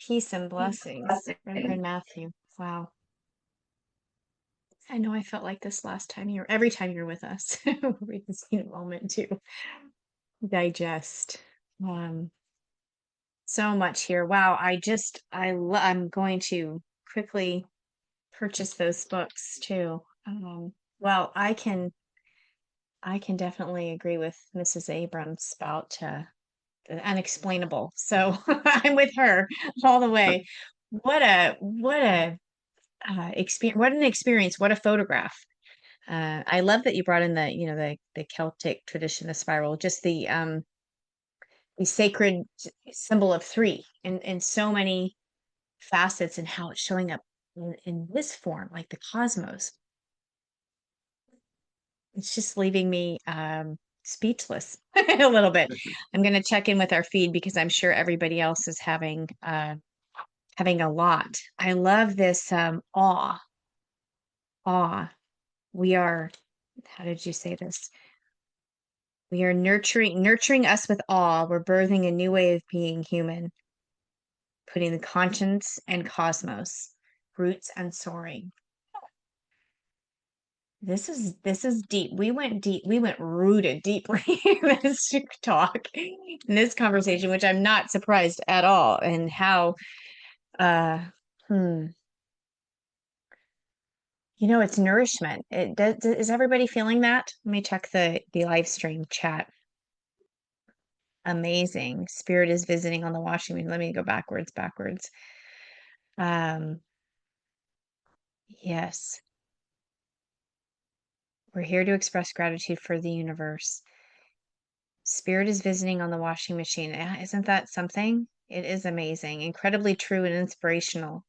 A: Peace and blessings, Reverend Matthew. Wow. I know I felt like this every time you're with us. We just need a moment to digest. So much here. Wow. I'm going to quickly purchase those books too. Well, I can definitely agree with Mrs. Abrams about the unexplainable. So I'm with her all the way. What a experience! What an experience! What a photograph! I love that you brought in the Celtic tradition, the spiral, just the sacred symbol of three, in so many facets, and how it's showing up in this form, like the cosmos. It's just leaving me speechless a little bit. I'm going to check in with our feed because I'm sure everybody else is having a lot. I love this awe. Awe. We are, how did you say this? We are nurturing us with awe. We're birthing a new way of being human, putting the conscience and cosmos, roots and soaring. This is deep. We went deep. We went rooted deeply in this talk, in this conversation, which I'm not surprised at all. And how, uh, hmm, it's nourishment. Is everybody feeling that? Let me check the live stream chat. Amazing. Spirit is visiting on the washing machine. Let me go backwards. Um, yes. We're here to express gratitude for the universe. Spirit is visiting on the washing machine. Isn't that something? It is amazing, incredibly true and inspirational.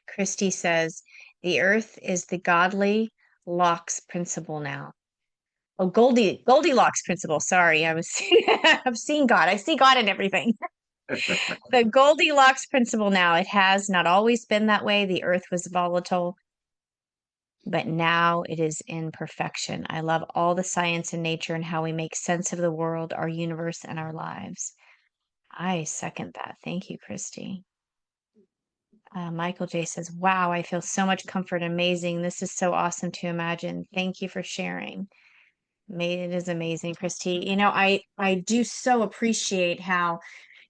A: Christy says, the earth is the godly locks principle now. Oh, Goldilocks principle. Sorry, I'm seeing God. I see God in everything. The Goldilocks principle now. It has not always been that way. The earth was volatile, but now it is in perfection. I love all the science in nature and how we make sense of the world, our universe, and our lives. I second that. Thank you, Christy. Michael J says, wow, I feel so much comfort. Amazing. This is so awesome to imagine. Thank you for sharing. It is amazing, Christy. I do so appreciate how,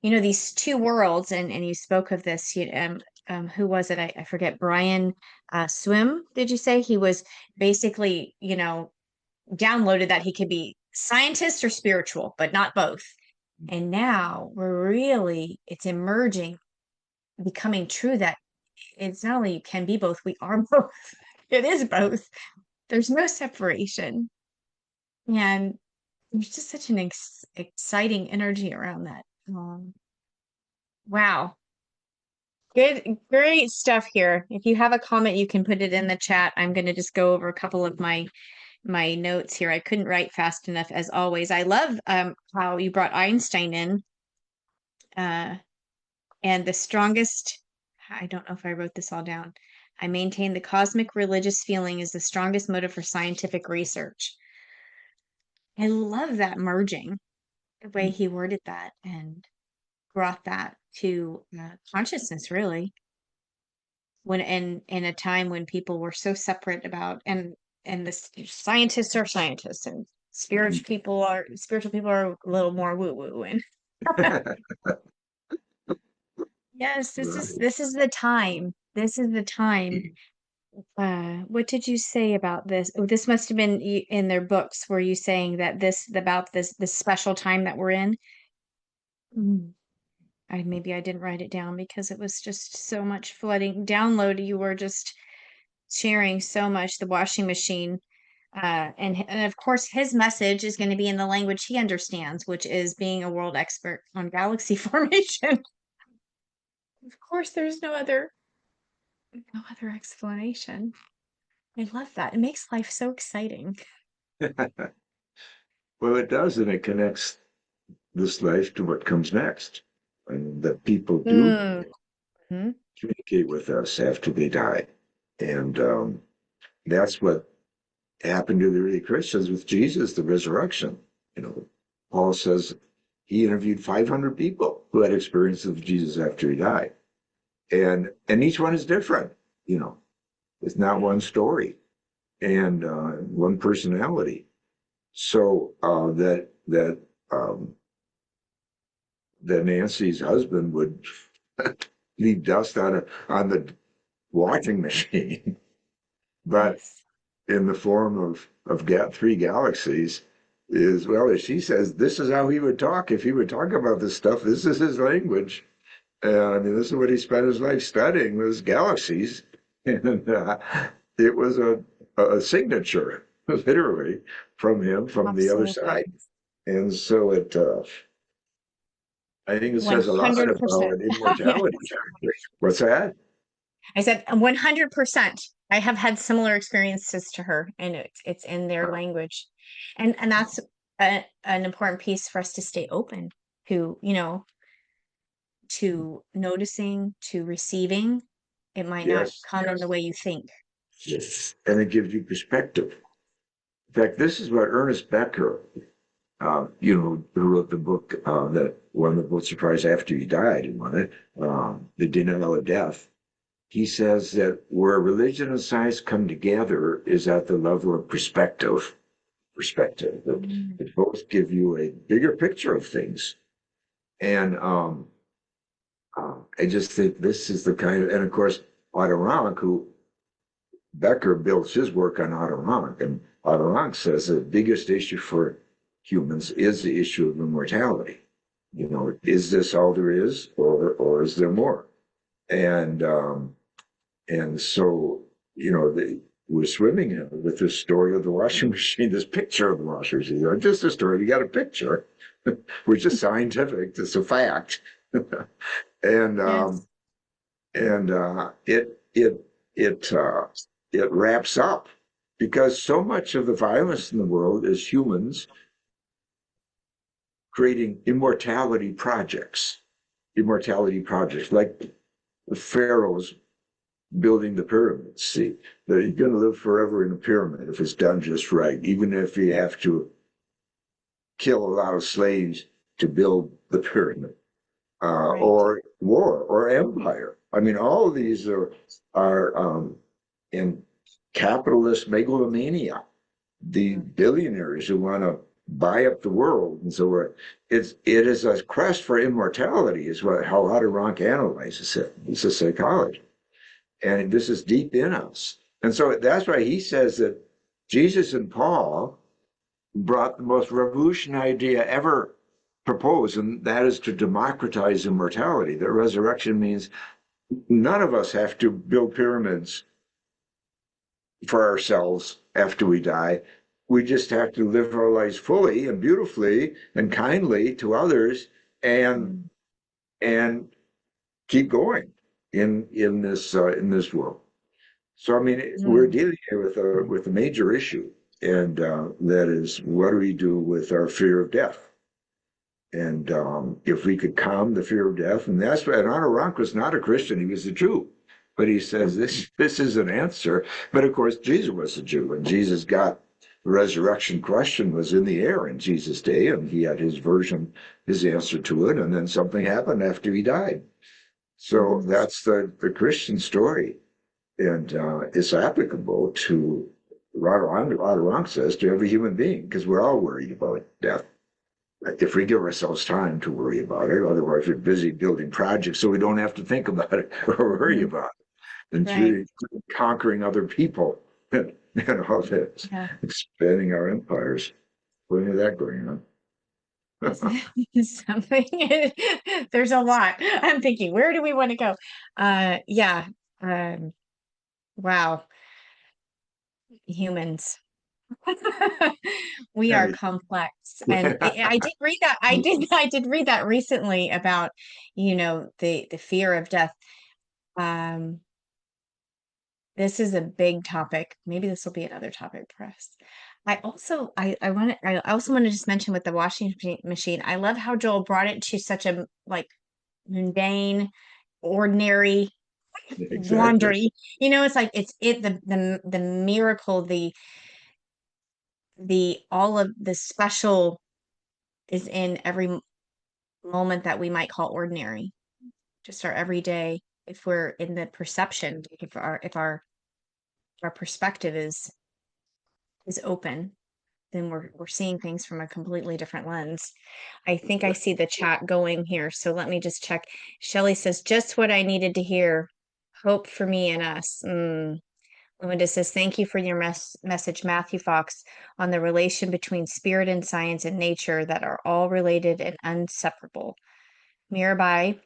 A: these two worlds, and you spoke of this, who was it? I forget. Brian Swim, did you say? He was basically, downloaded that he could be scientist or spiritual, but not both. And now it's emerging, becoming true that it's not only you can be both, we are both. It is both. There's no separation. And there's just such an exciting energy around that. Wow. Great stuff here. If you have a comment, you can put it in the chat. I'm going to just go over a couple of my notes here. I couldn't write fast enough, as always. I love how you brought Einstein in. And the strongest, I don't know if I wrote this all down. I maintain the cosmic religious feeling is the strongest motive for scientific research. I love that merging, the way he worded that and brought that to consciousness, really. When in a time when people were so separate about, and the scientists are scientists and spiritual people are a little more woo woo, and yes, this is the time. This is the time. What did you say about this? Oh, this must have been in their books. Were you saying that this special time that we're in? Maybe I didn't write it down because it was just so much flooding. Download, you were just sharing so much. The washing machine, and of course, his message is going to be in the language he understands, which is being a world expert on galaxy formation. Of course, there's no other explanation. I love that. It makes life so exciting.
E: Well, it does, and it connects this life to what comes next. And that people do communicate with us after they die. And that's what happened to the early Christians with Jesus, the resurrection. Paul says he interviewed 500 people who had experiences of Jesus after he died. and each one is different, you know. It's not one story and one personality. So um, that Nancy's husband would leave dust on the washing machine, but
A: Yes.
E: in the form of three galaxies is, well, as she says, this is how he would talk. If he would talk about this stuff, this is his language. I mean, this is what he spent his life studying, was galaxies. And it was a signature, literally, from him, from the other
A: Absolutely.
E: side. And so I think it says a lot
A: 100%.
E: about
A: Yeah.
E: immortality. What's that?
A: I said 100%. I have had similar experiences to her, and it's in their language, and that's an important piece for us to stay open to, to noticing, to receiving. It might not
E: Yes,
A: come in the way you think.
E: yes. And it gives you perspective. In fact, this is what Ernest Becker, who wrote the book that won the Pulitzer Prize after he died and won it, The Denial of Death. He says that where religion and science come together is at the level of perspective. Perspective that both give you a bigger picture of things. And I just think this is the kind of, and of course, Otto Rank, who Becker builds his work on Otto Rank, and Otto Rank says the biggest issue for humans is the issue of immortality. You know, is this all there is, or is there more? And so, we're swimming in it with this story of the washing machine, this picture of the washing machine. Just a story, you got a picture, which is scientific, it's a fact. and
A: Yes.
E: and it wraps up because so much of the violence in the world is humans creating immortality projects like the pharaohs building the pyramids. See, that you're going to live forever in a pyramid if it's done just right, even if you have to kill a lot of slaves to build the pyramid,
A: Right.
E: or war or empire. I mean, all of these are in capitalist megalomania. The billionaires who want to buy up the world, and so it is a quest for immortality, is how Otto Rank analyzes it. It's a psychology. And this is deep in us. And so that's why he says that Jesus and Paul brought the most revolutionary idea ever proposed, and that is to democratize immortality. That resurrection means none of us have to build pyramids for ourselves after we die. We just have to live our lives fully and beautifully and kindly to others and and keep going in this world. So I mean, we're
A: Mm.
E: dealing here with a major issue, and that is, what do we do with our fear of death? And if we could calm the fear of death, and that's why Otto Rank was not a Christian; he was a Jew. But he says this is an answer. But of course, Jesus was a Jew, and Jesus got the resurrection question was in the air in Jesus' day, and he had his version, his answer to it, and then something happened after he died. So
A: Mhm.
E: that's the Christian story, and it's applicable to Radharank says to every human being, because we're all worried about death. If we give ourselves time to worry about it, otherwise we're busy building projects so we don't have to think about it or worry
A: Mhm.
E: about it. And it's
A: Right.
E: really conquering other people and all that,
A: Yeah.
E: expanding our empires. Plenty of that going on.
A: Something. There's a lot. I'm thinking, where do we want to go? Yeah. Um, wow. Humans. We are
E: Right.
A: complex. And I did read that. I did read that recently about, the fear of death. Um, this is a big topic. Maybe this will be another topic for us. I also want to just mention with the washing machine, I love how Joel brought it to such a like mundane, ordinary
E: Exactly.
A: laundry. It's like the miracle, the all of the special is in every moment that we might call ordinary, just our everyday. if we're in the perception, if our perspective is open, then we're seeing things from a completely different lens. I think I see the chat going here, so let me just check. Shelley says, just what I needed to hear. Hope for me and us. Linda says, thank you for your message, Matthew Fox, on the relation between spirit and science and nature that are all related and inseparable. Mirabai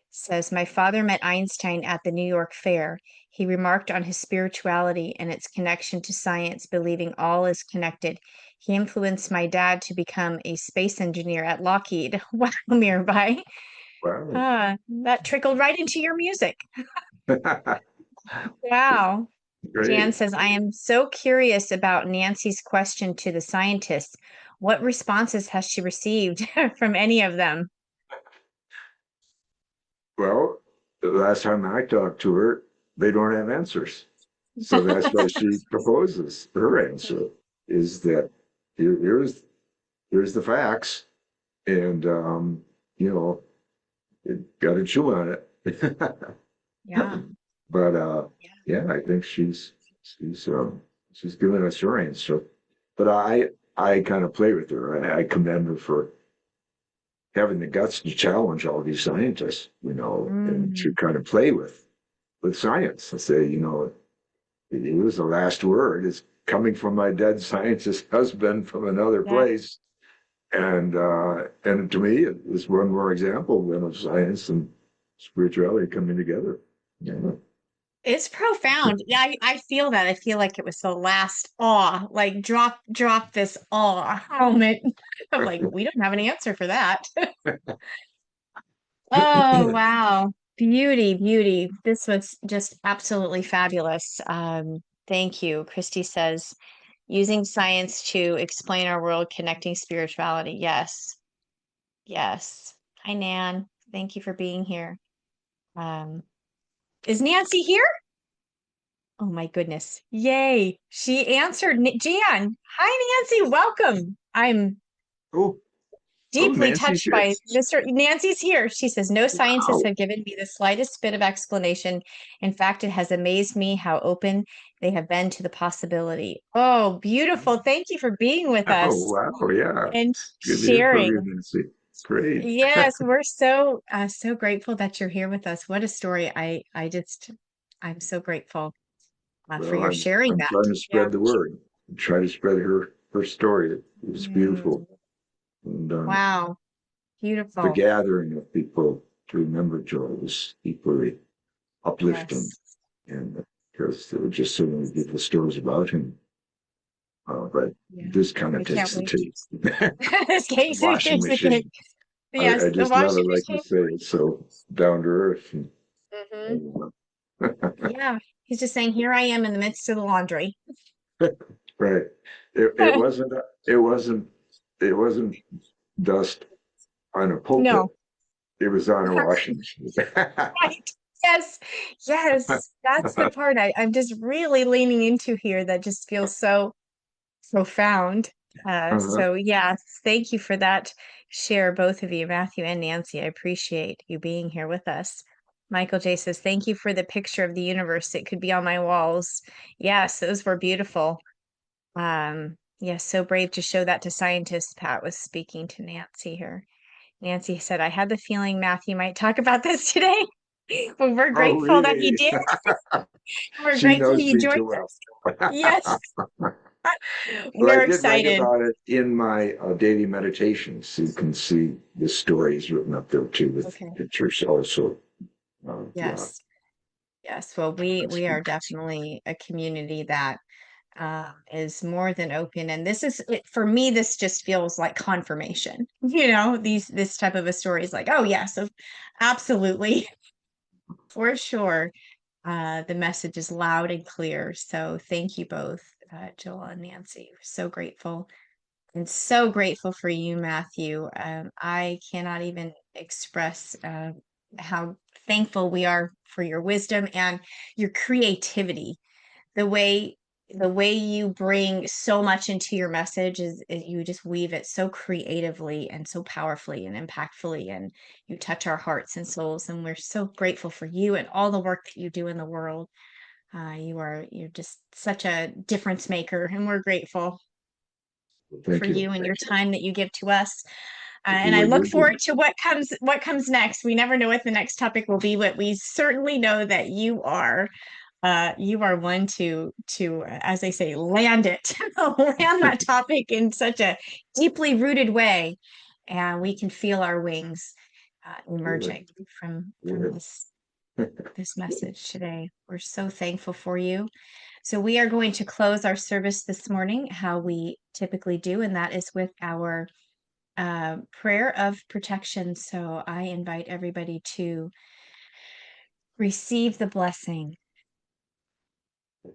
A: says, my father met Einstein at the New York Fair. He remarked on his spirituality and its connection to science, believing all is connected. He influenced my dad to become a space engineer at Lockheed. Wow, Mirabai.
E: Wow.
A: That trickled right into your music. Wow. Jan
E: Great.
A: says, I am so curious about Nancy's question to the scientists. What responses has she received from any of them?
E: Well, the last time I talked to her, they don't have answers. So that's why she proposes. Her answer is that here's the facts, and you know, you got to chew on it.
A: Yeah.
E: But yeah, I think she's giving us her answer. But I kind of play with her. I commend her for having the guts to challenge all these scientists, and to kind of play with science and say, it was the last word. It's coming from my dead scientist husband from another
A: Yeah.
E: place. And to me, it was one more example then of science and spirituality coming together. Yeah.
A: It's profound. Yeah, I feel that. I feel like it was the last awe, like drop this awe moment. I'm like, we don't have an answer for that. Oh, wow. Beauty, beauty. This was just absolutely fabulous. Thank you. Christy says, using science to explain our world, connecting spirituality. Yes. Yes. Hi, Nan. Thank you for being here. Um, is Nancy here? Oh my goodness. Yay. She answered. Jan. Hi, Nancy. Welcome. I'm
E: Oh, oh,
A: deeply
E: Nancy's
A: touched
E: here.
A: by Mr. Nancy's here. She says, no scientists
E: Wow.
A: have given me the slightest bit of explanation. In fact, it has amazed me how open they have been to the possibility. Oh, beautiful. Thank you for being with
E: Oh,
A: us
E: wow. Yeah.
A: and
E: Good to hear from you,
A: sharing.
E: Nancy. Great.
A: Yes, we're so grateful that you're here with us. What a story. I'm so grateful for
E: Well,
A: your sharing
E: I'm
A: that.
E: trying to
A: Yeah.
E: spread the word. Try to spread her story. It was beautiful.
A: Mm,
E: And
A: wow.
E: the
A: Beautiful.
E: gathering of people to remember Joe was equally uplifting.
A: Yes.
E: And because there were just so many beautiful stories about him. But
A: Yeah.
E: this kind of
A: I can't
E: takes the
A: wait.
E: tape.
A: This
E: The
A: case
E: washing
A: is the case.
E: machine.
A: Yes,
E: I
A: the
E: just love it,
A: washing
E: like you
A: machine.
E: say. It's so down to earth.
A: Hmm.
E: And,
A: Yeah. He's just saying, here I am in the midst of the laundry.
E: right. It wasn't. It wasn't dust on a pulpit.
A: No.
E: It was on a washing machine.
A: Right. Yes. Yes. That's the part I'm just really leaning into here that just feels so profound.
E: Uh-huh.
A: So yes, thank you for that share, both of you, Matthew and Nancy. I appreciate you being here with us. Michael J says, thank you for the picture of the universe. It could be on my walls. Yes, those were beautiful. Yes, so brave to show that to scientists. Pat was speaking to Nancy here. Nancy said, I had the feeling Matthew might talk about this today. But we're
E: Oh,
A: grateful that he
E: really?
A: did. We're
E: She
A: grateful
E: knows
A: he
E: me
A: joined
E: too well.
A: us. Yes,
E: But I
A: we're
E: did write
A: excited.
E: about it in my daily meditations. You can see the stories written up there too, with
A: Okay.
E: pictures also. Yeah,
A: Yes. Yes. Well,
E: that's
A: we
E: good.
A: are definitely a community that is more than open, and this is for me. This just feels like confirmation. This type of a story is like, oh yes, absolutely, for sure. The message is loud and clear. So thank you both, Joel and Nancy. We're so grateful. And so grateful for you, Matthew. I cannot even express how thankful we are for your wisdom and your creativity. The way the way you bring so much into your message is you just weave it so creatively and so powerfully and impactfully, and you touch our hearts and souls, and we're so grateful for you and all the work that you do in the world. You're just such a difference maker, and we're grateful for
E: Thank you.
A: you and your time that you give to us.
E: Thank you
A: And I
E: what
A: look
E: you do.
A: forward to what comes next. We never know what the next topic will be, but we certainly know that you are one to as they say, land it, land that topic in such a deeply rooted way, and we can feel our wings emerging from this message today. We're so thankful for you. So we are going to close our service this morning how we typically do, and that is with our prayer of protection. So I invite everybody to receive the blessing.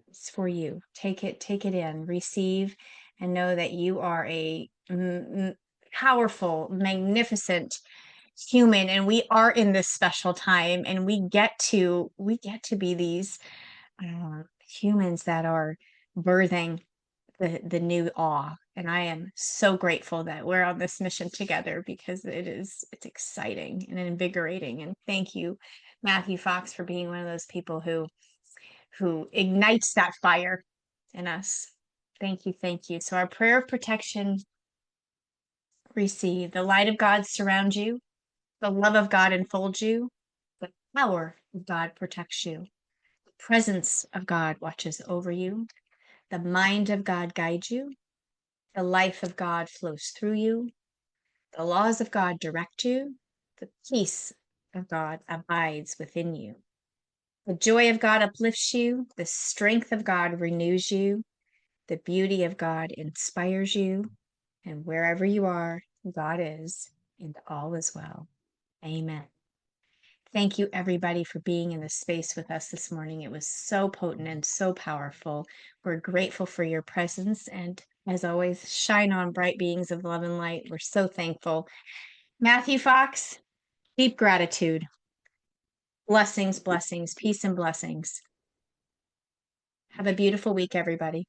A: It's for you. Take it in, receive, and know that you are a powerful, magnificent human, and we are in this special time, and we get to be these humans that are birthing the new awe. And I am so grateful that we're on this mission together, because it's exciting and invigorating. And thank you, Matthew Fox, for being one of those people who ignites that fire in us. Thank you, thank you. So our prayer of protection: receive. The light of God surround you, the love of God enfolds you, the power of God protects you, the presence of God watches over you, the mind of God guides you, the life of God flows through you, the laws of God direct you, the peace of God abides within you. The joy of God uplifts you, the strength of God renews you, the beauty of God inspires you, and wherever you are, God is, and all is well. Amen. Thank you, everybody, for being in this space with us this morning. It was so potent and so powerful. We're grateful for your presence, and as always, shine on, bright beings of love and light. We're so thankful. Matthew Fox, deep gratitude. Blessings, blessings, peace and blessings. Have a beautiful week, everybody.